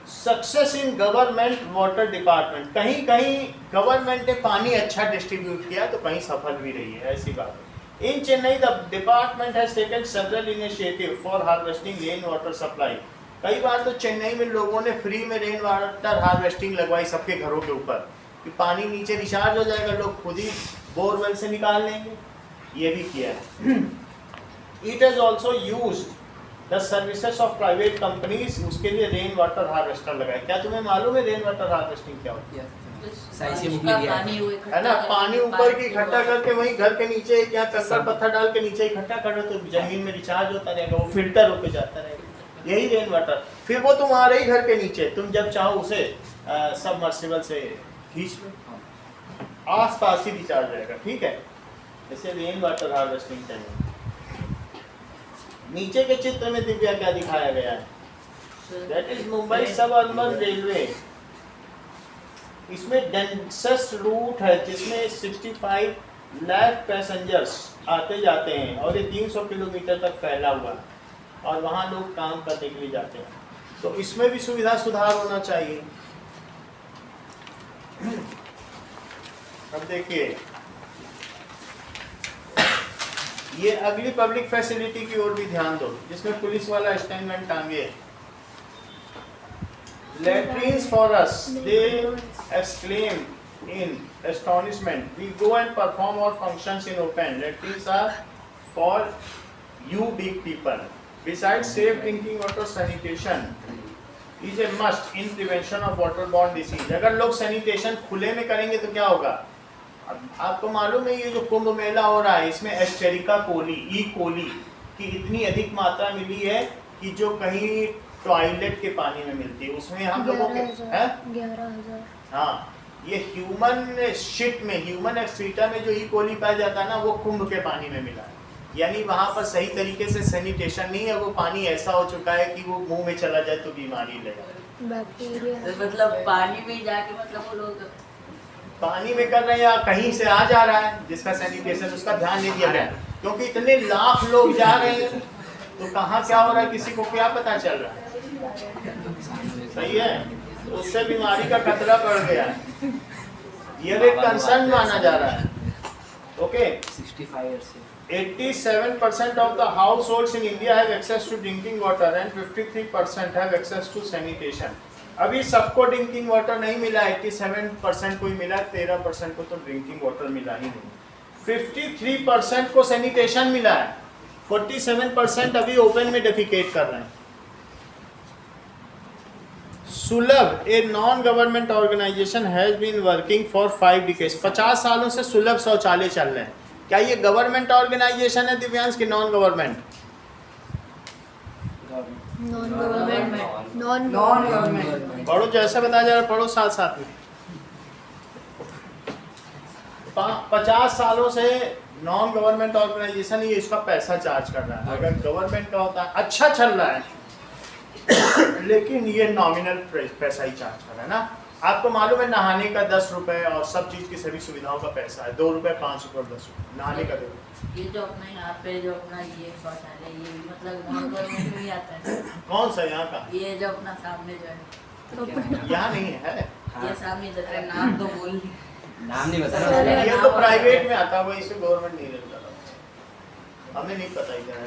success in government water department, कहीं कहीं गवर्नमेंट ने पानी अच्छा distribute किया तो कहीं सफल भी रही है, ऐसी बात है। In Chennai the department has taken several initiative for harvesting rain water supply, कई बार तो चेन्नई में लोगों ने फ्री में रेन वाटर हार्वेस्टिंग लगवाई सबके घरों के ऊपर कि पानी नीचे रिचार्ज हो जाएगा, लोग खुद ही बोरवेल से निकाल लेंगे, ये भी किया है। It has also used the services of private companies, उसके लिए रेन वाटर हार्वेस्टर लगाए। क्या तुम्हें मालूम है रेन वाटर हार्वेस्टिंग क्या होती है? सही से उसका मुझे पानी वो इकट्ठा है ना, करके पानी ऊपर की पानी इकट्ठा करके वहीं घर के नीचे या कंकड़ पत्थर डाल के नीचे इकट्ठा करो तो जमीन में रिचार्ज होता रहेगा, वो फिल्टर होके जाता रहेगा, यही रेन वाटर। फिर वो तुम्हारे ही घर के नीचे, तुम जब चाहो उसे सबमर्सिबल से खींच लो, आस पास ही रिचार्ज रहेगा, ठीक है। इसे रेन वाटर हार्वेस्टिंग चाहिए। नीचे के चित्र में दिव्या क्या दिखाया गया है? दैट इज मुंबई सब अर्बन रेलवे। इसमें डेंसेस्ट रूट है जिसमें 65 लाख पैसेंजर्स आते जाते हैं और ये 300 किलोमीटर तक फैला हुआ है और वहाँ लोग काम करने के लिए जाते हैं, तो इसमें भी सुविधा सुधार होना चाहिए। अब देखिए ये अगली पब्लिक फैसिलिटी की ओर भी ध्यान दो, जिसमें पुलिस वाला स्टैंड टांगे। Latrines for us, they exclaim in astonishment. We go and perform our functions in open. Latrines are for you big people. Besides safe drinking water, sanitation is a must in prevention of waterborne disease. अगर लोग sanitation खुले में करेंगे तो क्या होगा? अब आपको मालूम है ये जो कुंभ मेला हो रहा है इसमें एस्टेरिका कोली, ई कोली की इतनी अधिक मात्रा मिली है कि जो कहीं टॉयलेट के पानी में मिलती है, उसमें हम लोगों के 11,000। हाँ, ये ह्यूमन शिट में, ह्यूमन एक्सक्रीटा में जो ई कोली पाया जाता है ना, वो कुंभ के पानी में मिला है। यानी वहाँ पर सही तरीके से सैनिटेशन नहीं है, वो पानी ऐसा हो चुका है कि वो मुंह में चला जाए तो बीमारी लगे। बैक्टीरिया तो मतलब पानी में जाके मतलब वो लोग पानी में कर रहे हैं या कहीं से आ जा रहा है जिसका सैनिटेशन उसका ध्यान नहीं दिया गया, क्योंकि इतने लाख लोग जा रहे हैं तो कहाँ क्या हो रहा है किसी को क्या पता चल रहा है। सही है, तो उससे बीमारी का खतरा बढ़ गया है, ये एक कंसर्न माना जा रहा है। Okay, 87% of the households in India have access to drinking water and 53% have access to sanitation. अभी सबको ड्रिंकिंग वाटर नहीं मिला, 87% को ही मिला, 13% को तो ड्रिंकिंग वाटर मिला ही नहीं। 53% को सैनिटेशन मिला है, 47% अभी ओपन में डेफिकेट कर रहे हैं। Sulabh, a non government organization has been working for 5 decades, 50 सालों से सुलभ शौचालय चल रहे हैं। क्या ये गवर्नमेंट ऑर्गेनाइजेशन है दिव्यांश की non government? Non government, non government. पढ़ो जैसे बताया जा रहा है, पढ़ो साथ साथ में। 50 सालों से नॉन गवर्नमेंट ऑर्गेनाइजेशन ये इसका पैसा चार्ज कर रहा है। अगर गवर्नमेंट का होता है अच्छा चल रहा है लेकिन ये नॉमिनल पैसा ही चार्ज कर रहा है ना। आपको मालूम है नहाने का 10 रुपए और सब चीज की सभी सुविधाओं का पैसा है 2 रुपए, 5 रुपए और 10 रुपए नहाने का 2 रुपए। ये जो अपना यहाँ पे जो अपना ये शौचालय ये भी मतलब नॉन गवर्नमेंट में ही आता है। कौन सा यहाँ का? ये जो अपना सामने जो है यहाँ नहीं है, ये सामने जो है नाम तो बोल नाम नहीं बता चलेगा। रहा। ये तो प्राइवेट में आता है, वो इसे गवर्नमेंट नहीं रहता, हमें नहीं पता इधर।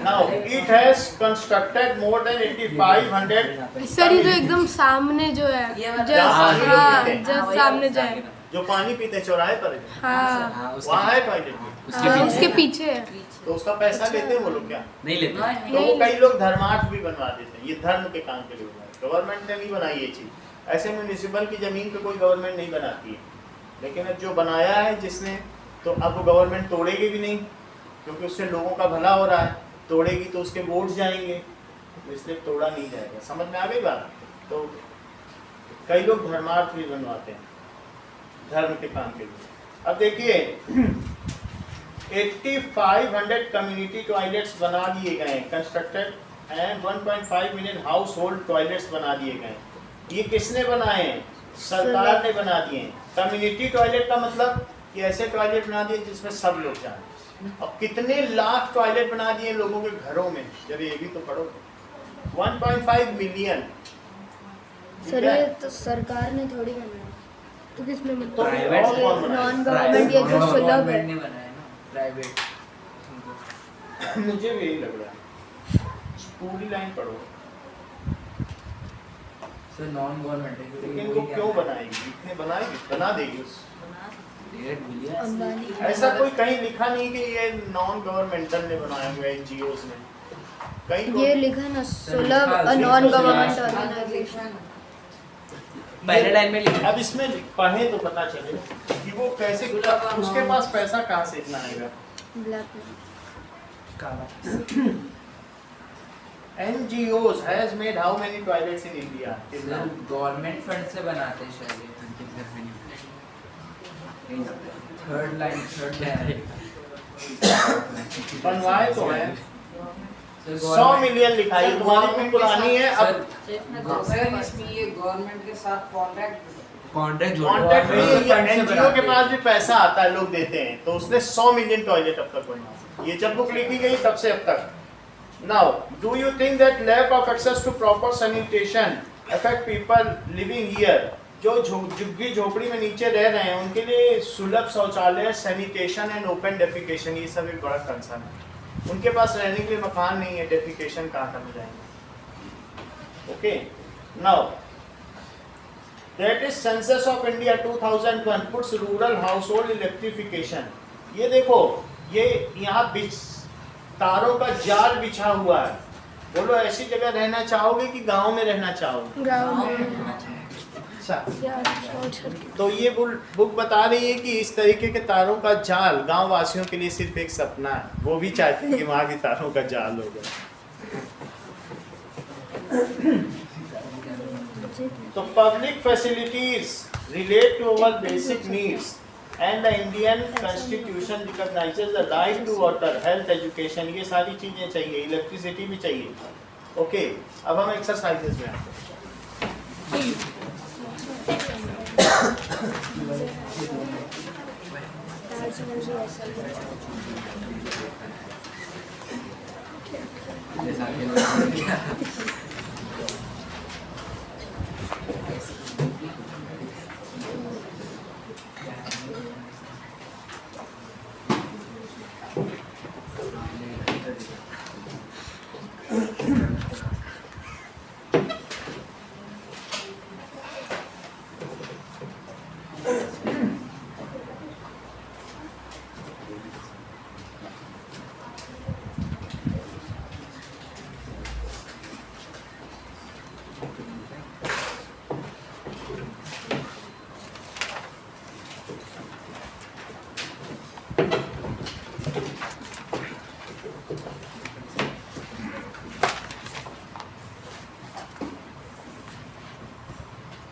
Now it has constructed more than 8,500 sir ये जो एकदम सामने जो है ये वाला- जस्ट हाँ, ये हाँ लोग कहते हैं। जस्ट सामने जो है जो पानी पीते हैं चौराहे पर है, हाँ हाँ, वहाँ है टॉयलेट भी, हाँ, उसके पीछे है। पीछे तो उसका पैसा लेते हैं वो लोग क्या? नहीं लेते। नहीं, तो वो कई लोग धर्मार्थ भी बनवा देते हैं, ये धर्म के काम के लिए होता है। गवर्नमेंट ने नहीं बनाई ये चीज़, ऐसे म्यूनिसिपल की ज़मीन पे कोई गवर्नमेंट नहीं बनाती है, लेकिन अब जो बनाया है जिसने, तो अब वो गवर्नमेंट तोड़ेगी भी नहीं क्योंकि उससे लोगों का भला हो रहा है। तोड़ेगी तो उसके वोट जाएंगे, तो इसलिए तोड़ा नहीं जाएगा। समझ में आ गई बात? तो कई लोग धर्मार्थ भी बनवाते हैं। धर्म के काम के लिए। अब देखिए 8500 कम्युनिटी टॉयलेट्स बना दिए गए हैं constructed and 1.5 million house hold toilets बना दिए गए हैं। ये किसने बनाए हैं? सरकार ने बना दिए हैं। कम्युनिटी टॉयलेट का मतलब कि ऐसे टॉयलेट बना दिए जिसमें सब लोग जाएं। और कितने लाख टॉयलेट बना दिए लोगों के घरों में, जब ये भी तो पढ़ो। 1.5 मिलियन। सर ये तो सरकार ने थोड़ी बनाया, तो किसने तो मतलब प्राइवेट और कौन बनाए? नॉन गवर्नमेंट ये जो सुलभ है। गवर्नमेंट ने बनाया ना, प्राइवेट। मुझे भी यही लग रहा है। पूरी लाइन पढ़ो। सर नॉन गवर्नमेंट है लेकिन इनको क्यों बनाएगी? इतने बनाएगी, बना देगी उस। अंबानी ऐसा कोई कहीं लिखा नहीं कि ये नॉन गवर्नमेंटल ने बनाया हुआ है, एनजीओज ने। कहीं ये तो लिखा ना सुलभ नॉन गवर्नमेंट ऑर्गेनाइजेशन। पहले टाइम में लिखा। अब इसमें पढ़े तो पता चले कि वो कैसे, उसके पास पैसा कहाँ से इतना आएगा। Black NGOs has made how many toilets in India? Government fund से बनाते हैं शायद। थर्ड लाइन बनवाए तो है। 100 मिलियन लिखा है, तुम्हारी भी पुरानी है। अब सर इसमें ये गवर्नमेंट के साथ कॉन्ट्रैक्ट कॉन्टेक्ट में एनजीओ के पास भी पैसा आता है, लोग देते हैं। तो उसने 100 मिलियन टॉयलेट अब तक बनवाए। ये जब बुक लिखी गई तब से अब तक। Now, do you think that lack of access to proper sanitation affect people living here? जो झुग्गी झोपड़ी में नीचे रह रहे हैं उनके लिए सुलभ शौचालय, सैनिटेशन एंड ओपन डेफिकेशन, ये सब एक बड़ा कंसर्न है। उनके पास रहने के लिए मकान नहीं है, डेफिकेशन कहाँ करने जाएंगे? Okay, now that is census of India 2001 puts rural household electrification. ये देखो, ये यहाँ तारों का जाल बिछा हुआ है। बोलो ऐसी जगह रहना चाहोगे कि गांव में रहना चाहोगे? गाँव में अच्छा, यार शॉर्ट सर्किट। तो ये बुक बता रही है कि इस तरीके के तारों का जाल गांव वासियों के लिए सिर्फ एक सपना है। वो भी चाहते हैं कि वहां भी तारों का जाल होगा। तो public facilities relate to our basic needs and the Indian Constitution recognizes the right to water, health, education, ये सारी चीजें चाहिए, इलेक्ट्रिसिटी भी चाहिए। ओके, अब हम एक्सरसाइजेस में आते हैं।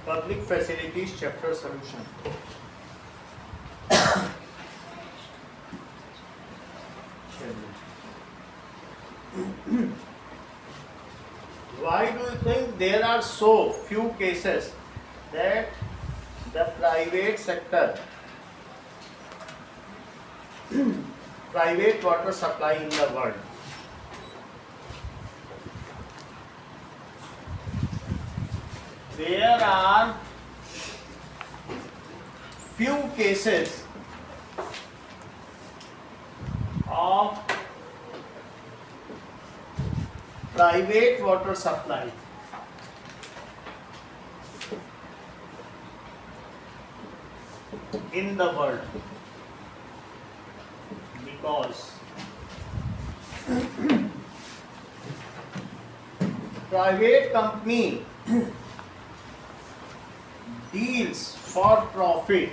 Public facilities chapter solution. Why do you think there are so few cases that the private sector, private water supply in the world? There are few cases of private water supply in the world because private company deals for profit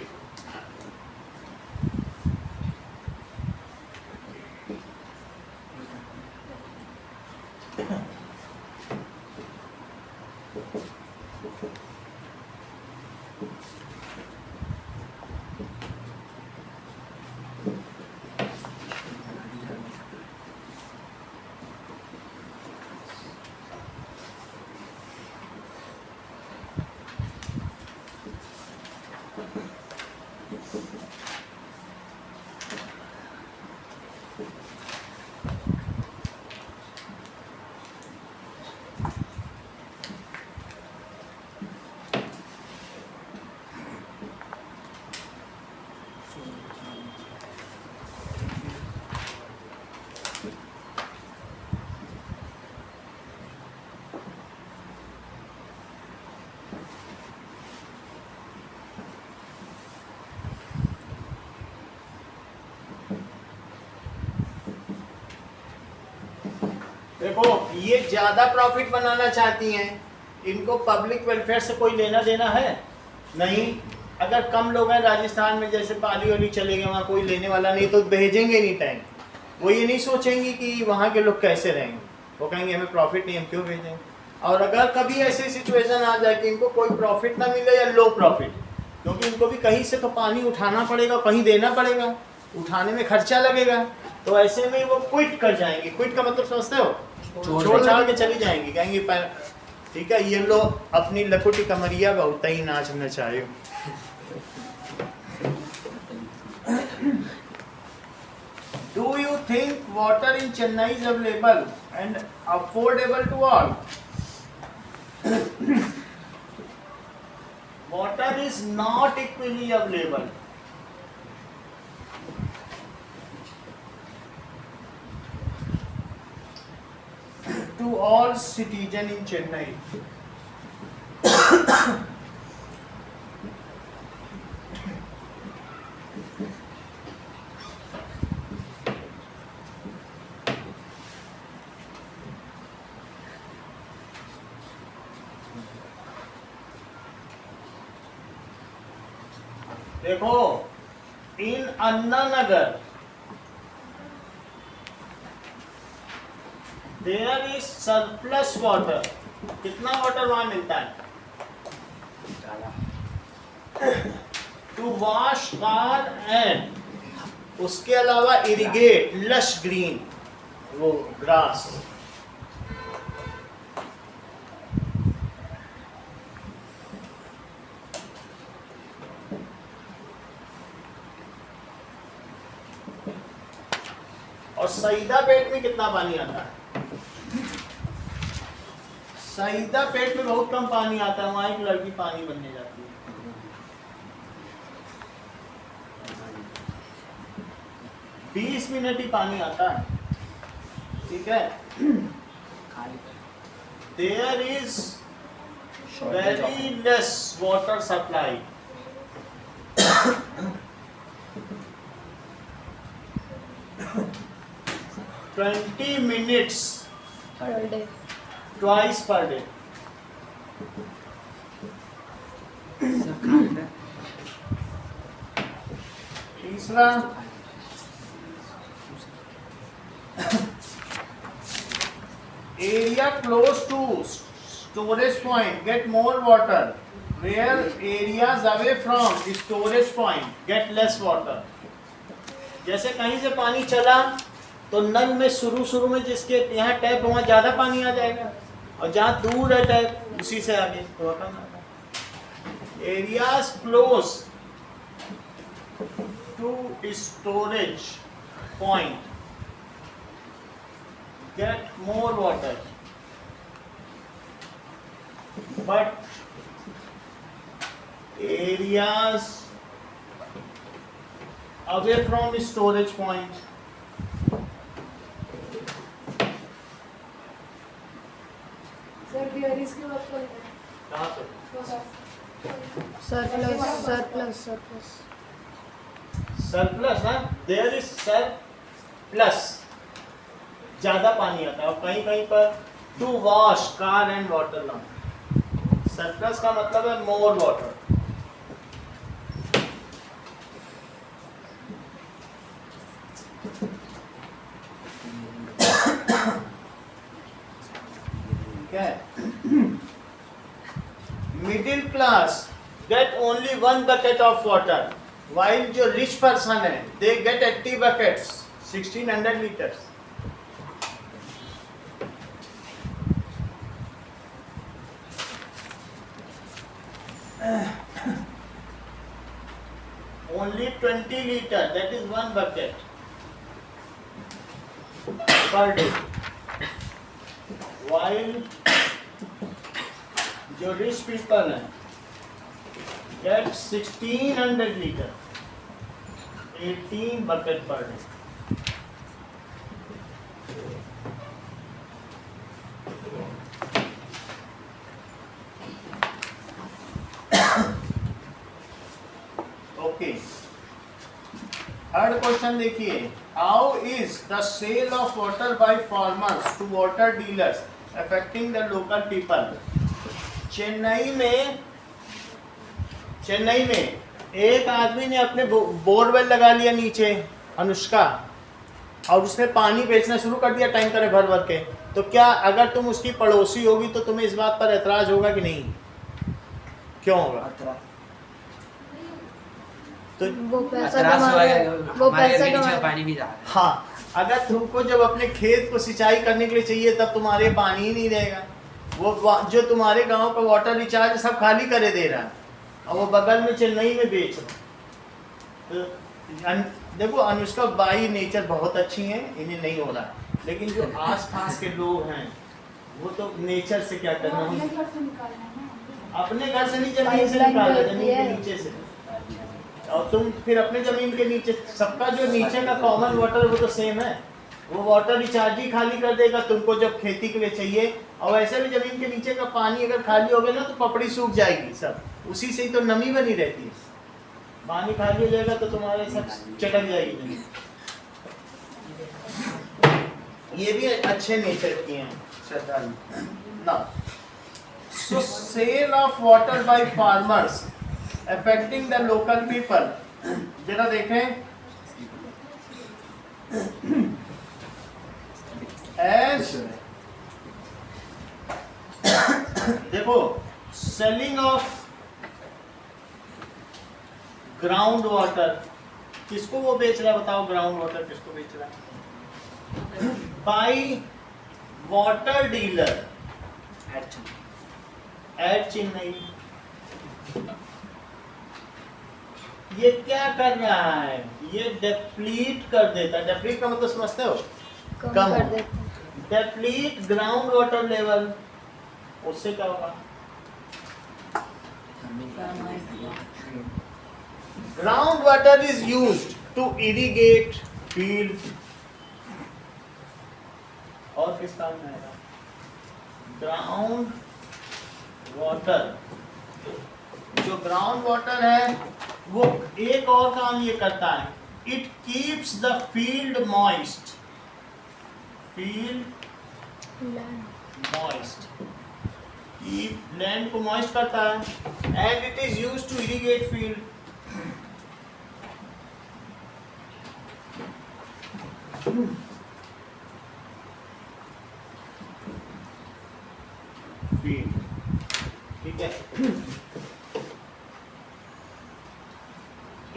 देखो ये ज्यादा profit बनाना चाहती हैं, इनको public welfare से कोई लेना देना है नहीं। अगर कम लोग हैं राजस्थान में, जैसे पाली वाली चले गए, वहाँ कोई लेने वाला नहीं, तो भेजेंगे नहीं टाइम। वो ये नहीं सोचेंगे कि वहाँ के लोग कैसे रहेंगे, वो कहेंगे हमें प्रॉफिट नहीं, हम क्यों भेजें। और अगर कभी ऐसी सिचुएशन आ जाए कि इनको कोई प्रॉफिट ना मिले या लो प्रॉफिट, क्योंकि इनको भी कहीं से तो पानी उठाना पड़ेगा, कहीं देना पड़ेगा, उठाने में खर्चा लगेगा, तो ऐसे में वो क्विट कर जाएंगे। क्विट का मतलब समझते हो, छोड़ छाड़ के चली जाएंगी, कहेंगे ठीक है ये लो अपनी लकुटी कमरिया बहुत ही नाच नचाए। Do you think water in Chennai is available and affordable to all? Water is not equally available. To all citizens in Chennai. देखो इन अन्ना नगर देयर इज सरप्लस वाटर। कितना वाटर वहां मिलता है? टू वॉश कार एंड उसके अलावा irrigate lush green वो grass. और सईदा पेट में कितना पानी आता है? सईदा पेट में बहुत कम पानी आता है, वहां एक लड़की पानी बनने जाती है। 20 मिनट ही पानी आता है, ठीक है। There is very less water supply. Twenty minutes per day. Twice per day. तीसरा area close to storage point get more water, where areas away from storage point get less water। जैसे कहीं से पानी चला तो नल में शुरू में जिसके यहाँ टैप वहाँ ज़्यादा पानी आ जाएगा, और जहाँ दूर है टैप उसी से आगे थोड़ा कम आता है। Areas close to storage point get more water, but areas away from storage point sir डियरीज की बात कर रहे हैं कहाँ पे? सरप्लस सरप्लस ना, देयर इज सरप्लस, ज्यादा पानी आता है। और कहीं कहीं पर to wash car and water lawn. Surplus का मतलब है मोर वाटर। ठीक है। Middle class get only 1 bucket of water, while जो रिच पर्सन है they gate 80 buckets 1600 litres. Only 20 liter, that is 1 bucket per day, while जो rich people हैं get 1600 liter, 18 bucket per day। Okay, third question देखिए। How is the sale of water by farmers to water dealers affecting the local people? Chennai में एक आदमी ने अपने borewell लगा लिया नीचे, अनुष्का, और उसने पानी बेचना शुरू कर दिया टैंकर भर भर के। तो क्या अगर तुम उसकी पड़ोसी होगी तो तुम्हें इस बात पर ऐतराज होगा कि नहीं? क्यों होगा? तो वो पैसा कमा पानी भी जा रहा है। हाँ, अगर तुमको जब अपने खेत को सिंचाई करने के लिए चाहिए तब तुम्हारे पानी ही नहीं रहेगा। वो जो तुम्हारे गांव का वाटर रिचार्ज सब खाली करे दे रहा है और वो बगल में चेन्नई में बेच रहा। तो देखो अनुष्का बाई नेचर बहुत अच्छी हैं, इन्हें नहीं हो रहा, लेकिन जो आस पास के लोग हैं वो तो नेचर से क्या करना है, अपने घर से निकालना है ना। अपने घर से नहीं जमीन से निकालना, जमीन के नीचे से। और तुम फिर अपने जमीन के नीचे, सबका जो नीचे का कॉमन वाटर वो तो सेम है, वो वाटर रिचार्ज ही खाली कर देगा तुमको जब खेती के लिए चाहिए। और वैसे भी जमीन के नीचे का पानी अगर खाली हो गया ना तो पपड़ी सूख जाएगी सब, उसी से ही तो नमी बनी रहती है। पानी खाली हो जाएगा तो तुम्हारे सब चटक जाएगी जमीन। ये भी अच्छे नेचर की हैं श्रद्धालु ना। So sale of water by farmers affecting the local people, जरा देखें, as देखो selling of ग्राउंड वाटर, किसको वो बेच रहा है बताओ? ग्राउंड वाटर किसको बेच रहा है? By water dealer at Chennai. ये क्या कर रहा है? ये डेप्लीट कर देता है। डेप्लीट का मतलब समझते हो? कम कर देते। डेप्लीट ग्राउंड वाटर लेवल, उससे क्या होगा? Ground water is used to irrigate field। और किस काम में आएगा? ग्राउंड वाटर, जो ग्राउंड वाटर है वो एक और काम ये करता है, it keeps the field moist. Field moist, land को मॉइस्ट करता है। And it is used to irrigate field. ठीक है।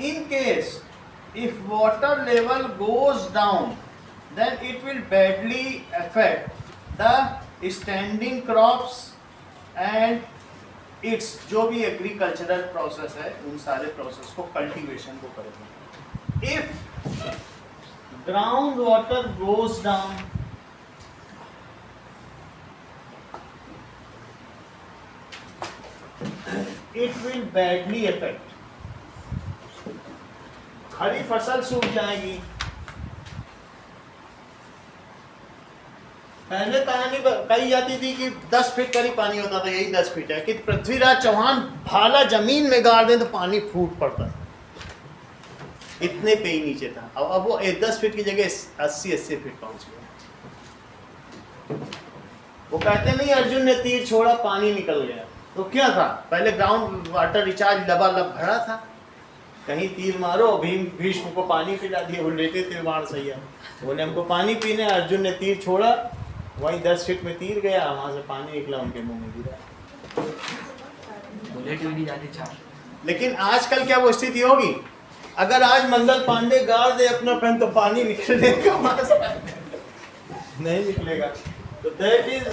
In case if water level goes down, then it will badly affect the standing crops and its जो भी agricultural process है उन सारे प्रोसेस को, कल्टीवेशन को करेगा। If ground water goes down, it will badly affect, हरी फसल सूख जाएगी। पहले कहानी कही जाती थी कि 10 फीट करीब पानी होता था, यही 10 फीट है कि पृथ्वीराज चौहान भाला जमीन में गाड़ दें तो पानी फूट पड़ता, इतने पे ही नीचे था। अब वो 10 फीट की जगह 80 फीट पहुंच गया। वो कहते नहीं अर्जुन ने तीर छोड़ा पानी निकल गया, तो क्या था? पहले ग्राउंड वाटर रिचार्ज लबालब भरा था, कहीं तीर मारो, भीष्म को पानी पिला दिया, वो लेटे थे बाण सैया, बोले हमको पानी पीने, अर्जुन ने तीर छोड़ा, वहीं 10 फीट में तीर गया, वहां से पानी निकला, उनके मुंह में गिरा। लेकिन आजकल क्या वो स्थिति होगी? अगर आज मंगल पांडे गाड़ दे अपना पेन तो पानी निकलेगा वहां से? नहीं निकलेगा। तो that is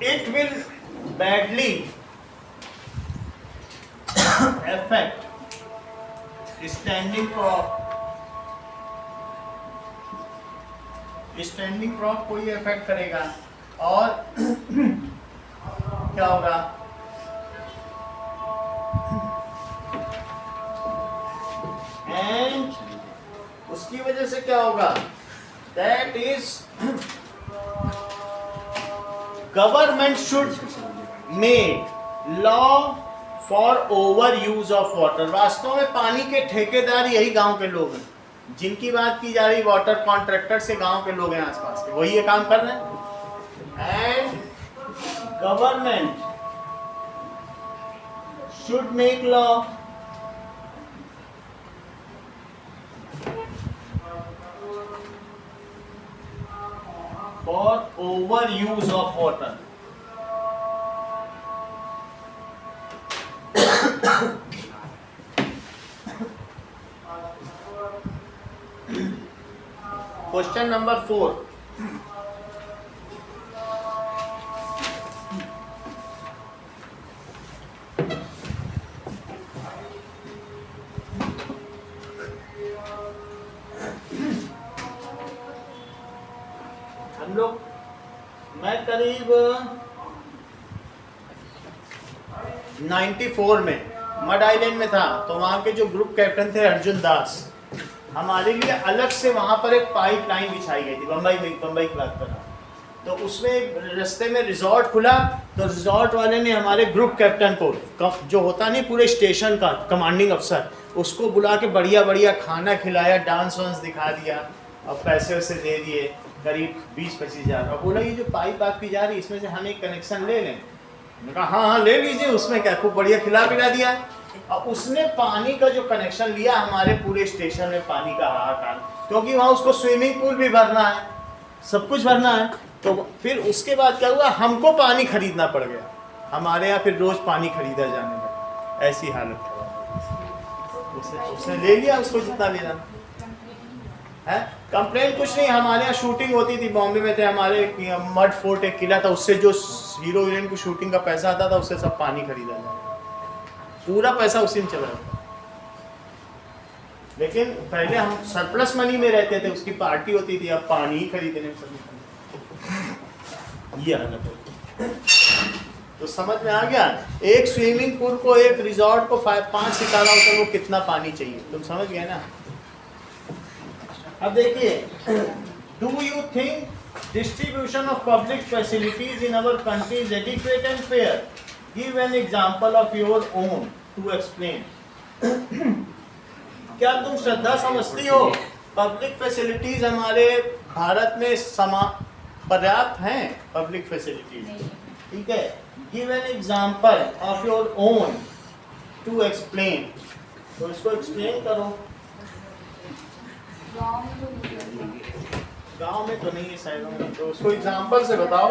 it will badly affect standing crop। Standing crop को ये इफेक्ट करेगा। और क्या होगा? एंड उसकी वजह से क्या होगा? That is government should make law for over use of water. वास्तव में पानी के ठेकेदार यही गांव के लोग हैं, जिनकी बात की जा रही वाटर कॉन्ट्रैक्टर से गांव के लोग हैं आसपास के, वही ये काम कर रहे हैं। And government should make law for over use of water. Question number 4, हम लोग मैं करीब 94 में मड आइलैंड में था, तो वहाँ के जो ग्रुप कैप्टन थे अर्जुन दास, हमारे लिए अलग से वहाँ पर एक पाइप लाइन बिछाई गई थी, बम्बई की बात कर रहा हूँ। तो उसमें रास्ते में रिजॉर्ट खुला, तो रिजॉर्ट वाले ने हमारे ग्रुप कैप्टन को, जो होता नहीं पूरे स्टेशन का कमांडिंग अफसर, उसको बुला के बढ़िया बढ़िया खाना खिलाया, डांस वांस दिखा दिया और पैसे वैसे दे दिए करीब 20-25 हज़ार। और बोला ये जो पाइप आपकी जा रही है इसमें से हम एक कनेक्शन ले लें। मैंने कहा हाँ ले लीजिए, उसमें क्या, खूब बढ़िया खिला पिला दिया। और उसने पानी का जो कनेक्शन लिया, हमारे पूरे स्टेशन में पानी का हाहाकार, क्योंकि वहाँ उसको स्विमिंग पूल भी भरना है, सब कुछ भरना है। तो फिर उसके बाद क्या हुआ, हमको पानी खरीदना पड़ गया, हमारे यहाँ फिर रोज पानी खरीदा जाने लगा, ऐसी हालत खराब। उसने ले लिया उसको जितना लेना है। कंप्लेन कुछ नहीं, हमारे यहाँ शूटिंग होती थी, बॉम्बे में थे हमारे, मड फोर्ट एक किला था, उससे जो हीरो हीरोइन की शूटिंग का पैसा आता था उससे सब पानी खरीदा जाता, पूरा पैसा उसी में चला जाता। लेकिन पहले हम सरप्लस मनी में रहते थे, उसकी पार्टी होती थी, अब पानी ही खरीदने में सब ये हालत है। तो समझ में आ गया, एक स्विमिंग पूल को, एक रिजॉर्ट को 5 सितारा होटल को कितना पानी चाहिए, तुम समझ गए ना। अब देखिए, do you think distribution of public facilities in our country is adequate and fair? Give an example of your own to explain. क्या तुम श्रद्धा समझती हो पब्लिक फैसिलिटीज हमारे भारत में पर्याप्त हैं पब्लिक फैसिलिटीज? ठीक है, give an example of your own to explain. तो इसको एक्सप्लेन करो। गांव में तो नहीं है, शहरों में, तो उसको एग्जांपल से बताओ।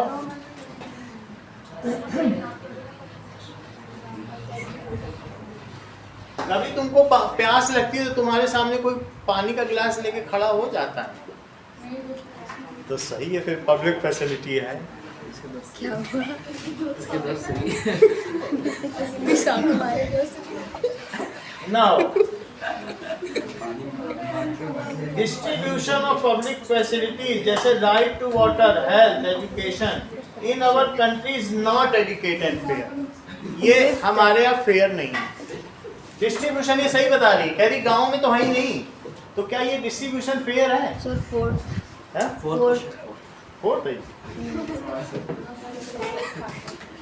कभी तुमको प्यास लगती है तो तुम्हारे सामने कोई पानी का गिलास लेके खड़ा हो जाता है, तो सही है, फिर पब्लिक फैसिलिटी है। क्या हुआ? उसके दोस्त सही now distribution of public facilities जैसे right to water, health, education in our country is not adequate and fair. ये हमारे यहाँ फेयर नहीं है। डिस्ट्रीब्यूशन ये सही बता रही, कह रही गांव में तो है ही नहीं, तो क्या ये डिस्ट्रीब्यूशन फेयर है? सर फोर्थ फोर्थ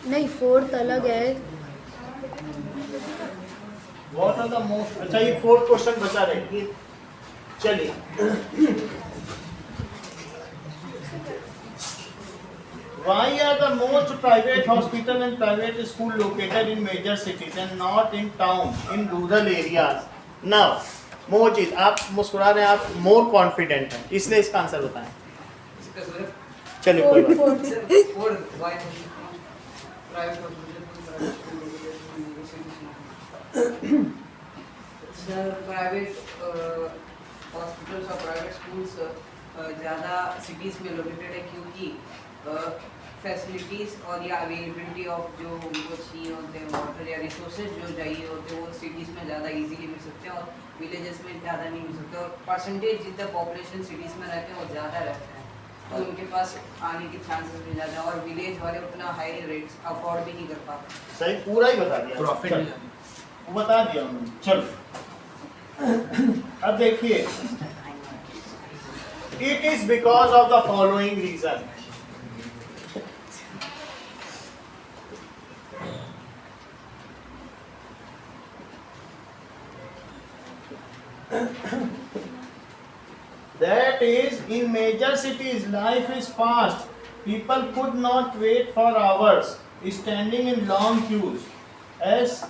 नहीं, फोर्थ अलग है। व्हाट आर द मोस्ट, अच्छा ये फोर्थ क्वेश्चन बचा रहे। चलिए, why are the most private hospital and private school located in major cities and not in town in rural areas? Now, Mohjit आप मुस्कुरा रहे हैं, आप मोर कॉन्फिडेंट हैं, इसलिए इसका आंसर बताएं। चलिए कोई बात सर, प्राइवेट हॉस्पिटल्स और प्राइवेट स्कूल्स ज़्यादा सिटीज़ में लोकेटेड है, क्योंकि फैसिलिटीज़ और या अवेलेबिलिटी ऑफ जो उनको चाहिए होते हैं वाटर या रिसोर्सेज जो चाहिए होते हैं वो सिटीज़ में ज़्यादा इजीली मिल सकते हैं और विलेजेस में ज़्यादा नहीं मिल सकते। और परसेंटेज जितना पॉपुलेशन सिटीज़ में रहते हैं वो ज़्यादा रहते हैं, तो उनके पास आने के चांसेस भी ज़्यादा है, और विलेज वाले उतना हाई रेट्स अफोर्ड भी नहीं कर पाते। सही, पूरा ही बता दिया, प्रॉफिट वो बता दिया उन्होंने। चलो अब देखिए, it is because of the following reason. That is, in major cities, life is fast. People could not wait for hours, standing in long queues, as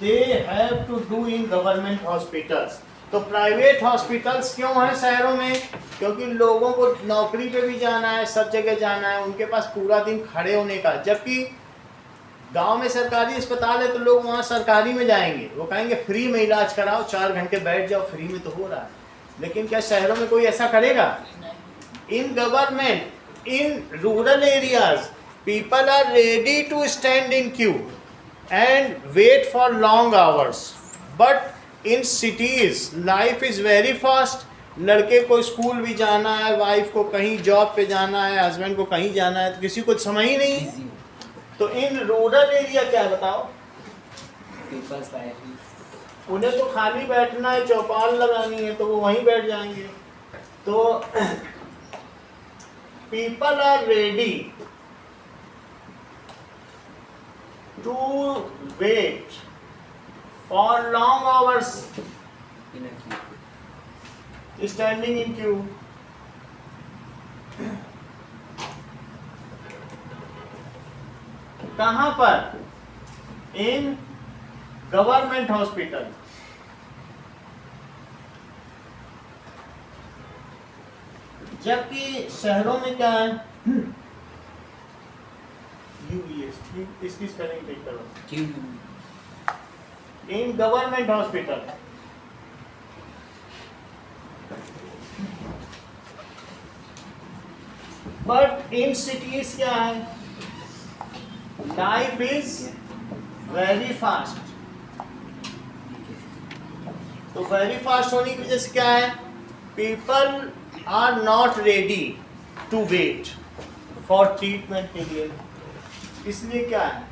they have to do in government hospitals. तो private hospitals क्यों हैं शहरों में? क्योंकि लोगों को नौकरी पे भी जाना है, सब जगह जाना है, उनके पास पूरा दिन खड़े होने का। जबकि गांव में सरकारी अस्पताल है तो लोग वहाँ सरकारी में जाएंगे, वो कहेंगे फ्री में इलाज कराओ, 4 घंटे बैठ जाओ, फ्री में तो हो रहा है। लेकिन क्या शहरों में कोई ऐसा करेगा? In government, in rural areas, people are ready to stand in queue and wait for long hours, but in cities life is very fast. लड़के को स्कूल भी जाना है, वाइफ को कहीं जॉब पे जाना है, हस्बैंड को कहीं जाना है, तो किसी को समय ही नहीं है। तो इन रूरल एरिया क्या बताओ, उन्हें तो खाली बैठना है, चौपाल लगानी है, तो वो वहीं बैठ जाएंगे। तो people are ready to wait for long hours standing in queue. कहां पर? In government hospital. जबकि शहरों में क्या है? इसकी स्पेलिंग ठीक करो। In government hospital but in cities क्या है? Life is very fast. तो वेरी फास्ट होने की वजह से क्या है? People are not ready to wait for treatment के लिए। इसलिए क्या है?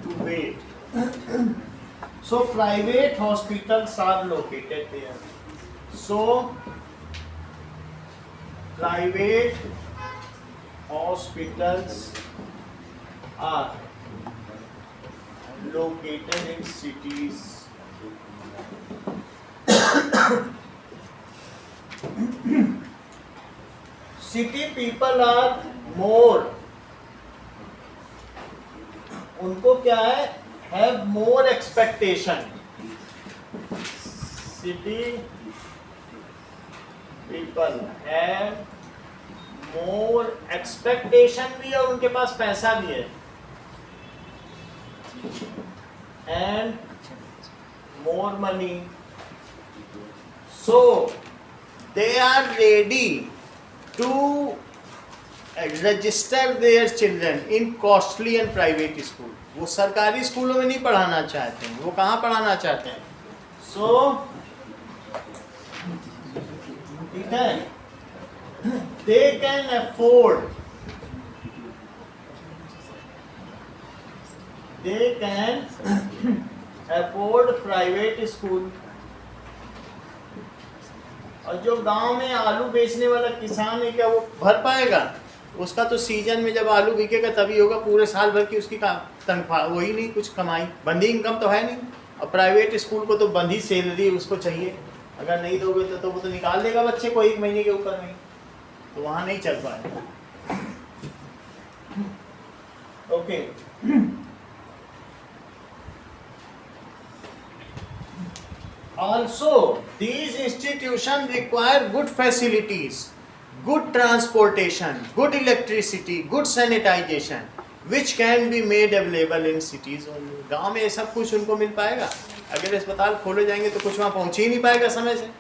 To wait. So private hospitals are located there. So private hospitals are located in cities. City people are more, उनको क्या है? Have more expectation. City people have more expectation भी है, उनके पास पैसा भी है, and more money. So they are ready to register their children in costly and private school. वो सरकारी स्कूलों में नहीं पढ़ाना चाहते हैं, वो कहाँ पढ़ाना चाहते हैं? सो ठीक है, they can afford, they can afford private school. और जो गांव में आलू बेचने वाला किसान है, क्या वो भर पाएगा? उसका तो सीजन में जब आलू बिकेगा तभी होगा, पूरे साल भर की उसकी तनख्वाह वही नहीं, कुछ कमाई, बंदी इनकम तो है नहीं। और प्राइवेट स्कूल को तो बंदी सैलरी उसको चाहिए, अगर नहीं दोगे तो वो तो निकाल देगा बच्चे को 1 महीने के ऊपर नहीं, तो वहाँ नहीं चल पाएगा। Okay, also these institutions require good facilities, good transportation, good electricity, good sanitization, which can be made available in cities only. गांव में ये सब कुछ उनको मिल पाएगा? अगर अस्पताल खोले जाएंगे तो कुछ वहाँ पहुँच ही नहीं पाएगा समय से।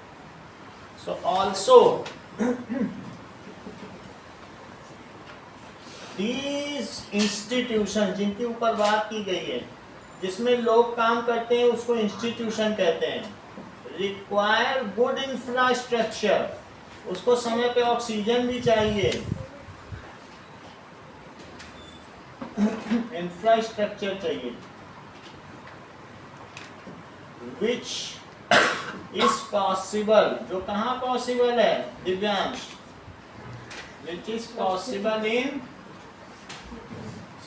So also these institutions जिनके ऊपर बात की गई है, जिसमें लोग काम करते हैं, उसको इंस्टीट्यूशन कहते हैं। रिक्वायर गुड इंफ्रास्ट्रक्चर, उसको समय पे ऑक्सीजन भी चाहिए, इंफ्रास्ट्रक्चर चाहिए, विच इज पॉसिबल, जो कहाँ पॉसिबल है Divyansh? Which is possible in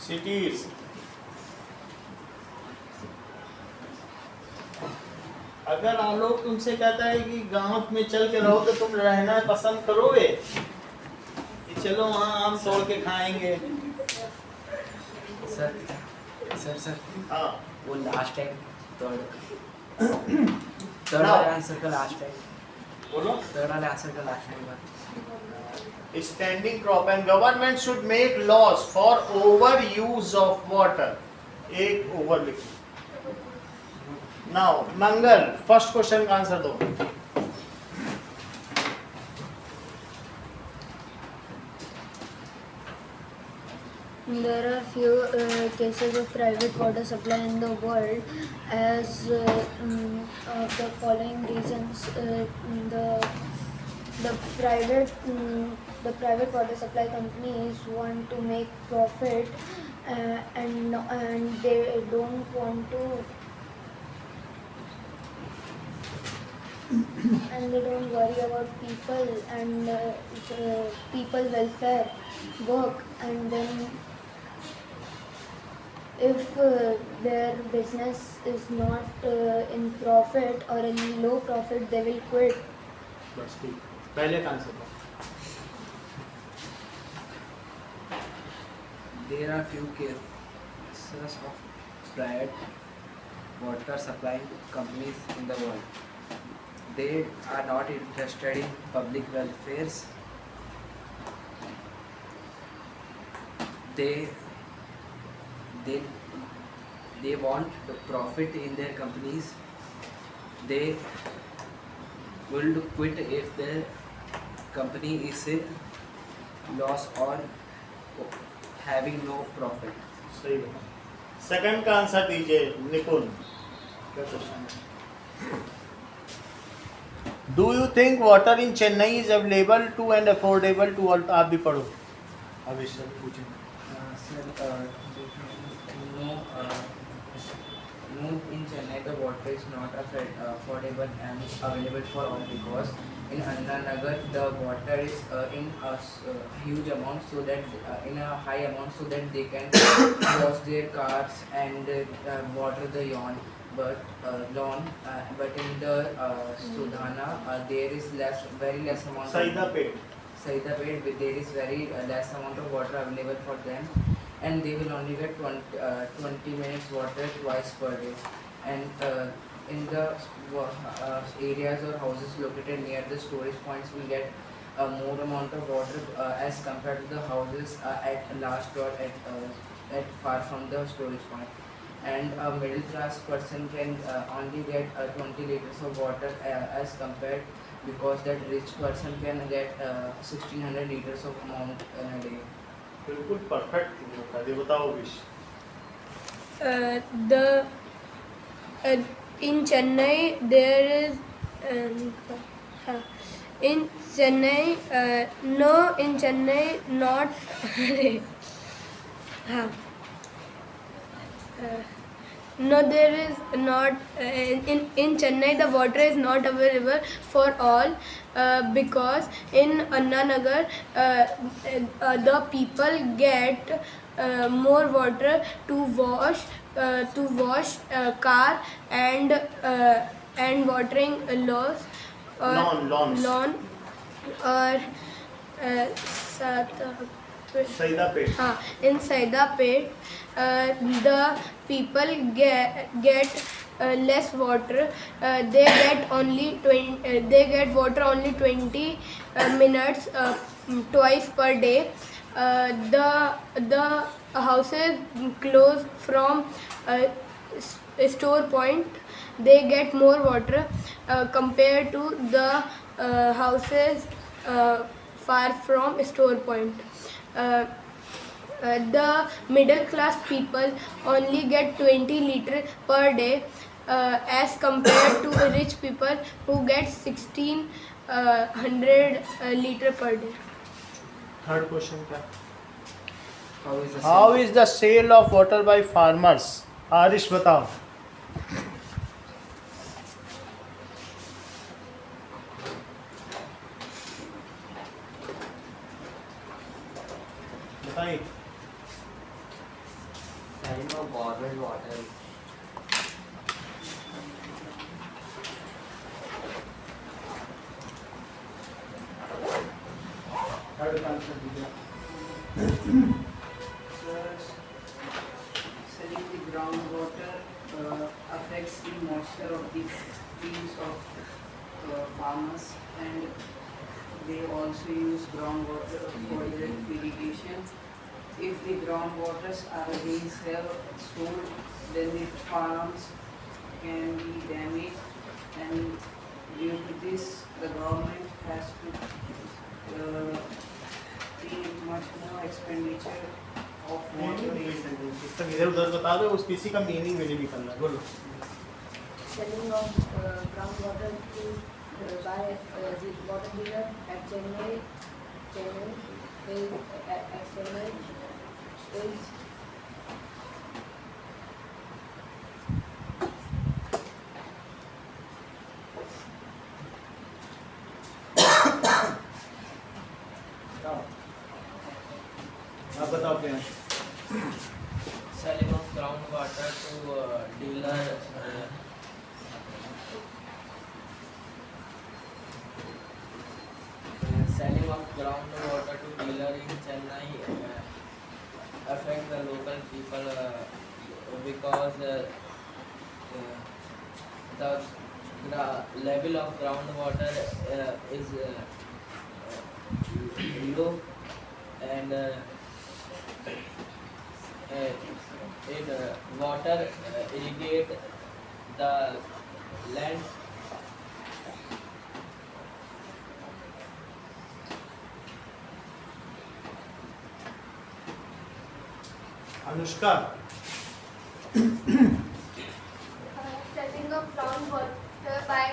cities. अगर आलोक तुमसे कहता है कि गांव में चल के रहो तो तुम रहना पसंद करोगे कि चलो वहाँ आम तोड़ के खाएंगे? सर सर सर हाँ वो लास्ट टाइम थर्ड Now. वाले आंसर का लास्ट टाइम बोलो। थर्ड वाले आंसर का last time Standing crop and government should make laws for overuse of water. एक ओवर लिखो। Now मंगल फर्स्ट क्वेश्चन का आंसर दो। There are few cases of private water supply in the world as of the following reasons. The private water supply companies want to make profit and they don't want to and they don't worry about people and people welfare work, and then if their business is not in profit or in low profit, they will quit. बस ठीक। पहले का answer दो। There are few cases of private water supply companies in the world. They are not interested in public welfares. They want the profit in their companies. They will quit if their company is in loss or having no profit. सही बताओ। Second का answer दीजिए निपुण। क्या question है? Do you think water in Chennai is available to and affordable to all? आप भी पढ़ो। अभी सर पूछें। No, in Chennai the water is not affordable and available for all because in Anna Nagar the water is in a huge amount so that in a high amount so that they can wash their cars and water the lawn. But in the Sudhana there is very less amount. Saidapet there is very less amount of water available for them, and they will only get 20 minutes water twice per day. And in the areas or houses located near the storage points will get more amount of water as compared to the houses at last or at far from the storage point. And a middle class person can only get 20 liters of water as compared because that rich person can get 1600 liters of amount in a day. बिल्कुल perfect बता दे। बताओ wish. In Chennai there is in Chennai no in Chennai not no there is not in Chennai the water is not available for all because in Anna Nagar the people get more water to wash car and watering lawns lawn or सईदापेट। in Saidapet the people get less water. They get water only 20 minutes twice per day. The houses close from store point. They get more water compared to the houses far from store point. The middle class people only get 20 liters per day as compared to rich people who get 1600 liters per day. Third question क्या? How How is the sale of water by farmers? Aarish बताओ। बताइए। selling of borrowed water Selling the groundwater affects the moisture of the fields of farmers, and they also use groundwater for irrigation. If the groundwaters are being sold, then the farms can be damaged, and due to this, the government has to pay much more expenditure of water. इसका इधर उधर बता दो, उस किसी का meaning भी नहीं निकलना, बोलो। Selling of groundwater to by the water dealer at Chennai is आप बताओ क्या है? Selling of groundwater to dealer. Selling of groundwater to dealer in Chennai affect the local people because the level of groundwater is low, and it water irrigate the land. Anushka, Selling of groundwater by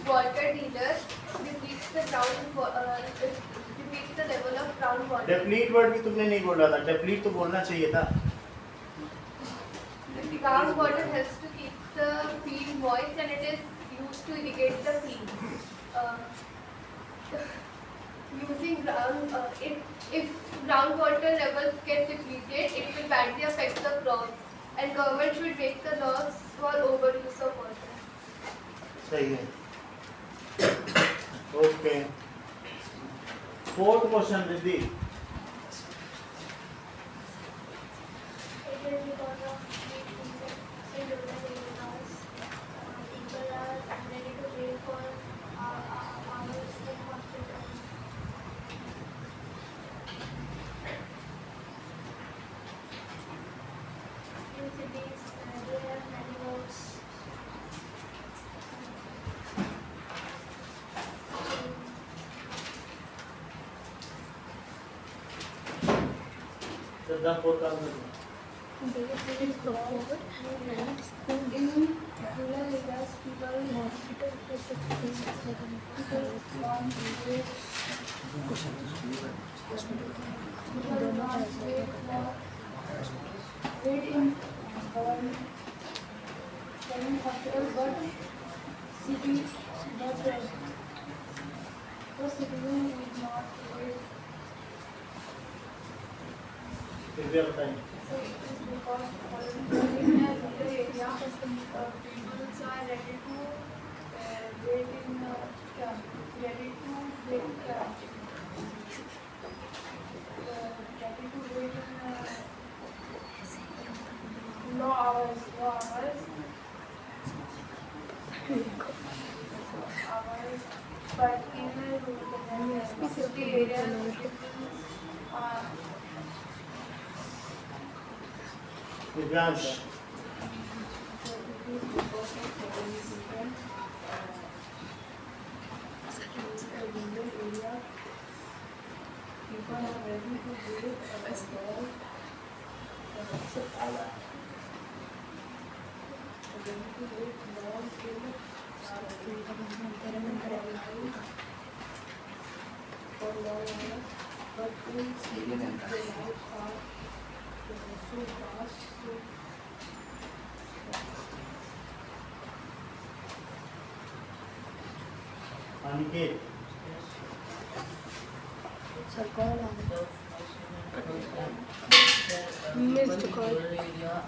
water dealers depletes the depletes the level of groundwater. Deplete word भी तुमने नहीं बोला था, डेप्लीट तो बोलना चाहिए था। Groundwater helps to keep the field moist, and it is used to irrigate the field. If groundwater levels get depleted, it will badly affect the crops, and government should make the laws for overuse of water. सही है। Okay, fourth question Riddhi. It is because of in rural areas, people are ready to pay for hours in hospitals. In cities, they have many roads. Shraddha fourth का answer. In rural areas, people wait in hospital, but city, but for citizen is not wait. कृपया बताएं। So it is because in a rural area, people are ready to wait in ready to wait in no hours, but in a city area, Divyansh, people are ready to wait as well. Aniket, Missed call. Rural area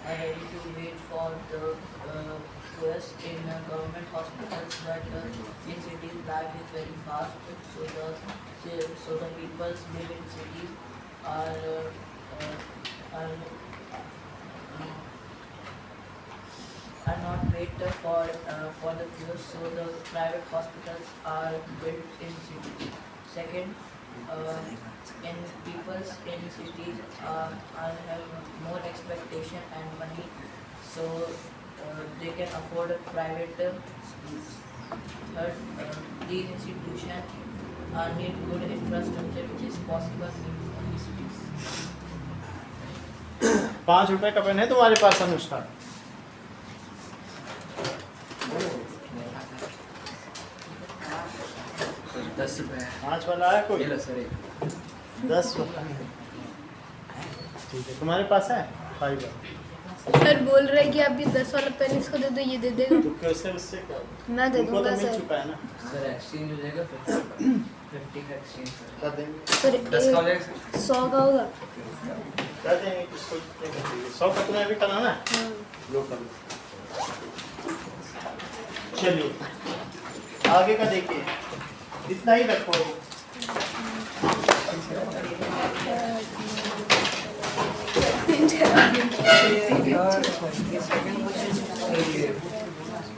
are are ready to wait for the queues in government hospitals, but in cities life is very fast, so the people live in cities are are are not wait for the queues, so the private hospitals are built in cities. Second, in people's in cities are have more expectation and money, so they can afford private schools. Third, these institutions need good infrastructure, which is possible in only cities. 5 रुपए का pen है तुम्हारे पास अनुष्का? ₹10 5 वाला है कोई? ये लो sir 10 वाला ठीक है, तुम्हारे पास है 5 वाला? सर बोल रहे हैं कि आप ये 10 वाला पेन इसको दे दो, ये दे देगा। तो कैसे उससे क्या? मैं दे तुमको तो दूंगा मिल सर। चुका है ना? सर एक्सचेंज हो जाएगा 50 का एक्सचेंज सर। कर देंगे। सर 10 का हो जाएगा सर? 100 का होगा। कर देंगे, किसको कितने का चाहिए? 100 का तुम्हें अभी करना ना? हाँ। लो कर लो। चलिए आगे का देखिए, इतना ही रखो। और ये सेकंड क्वेश्चन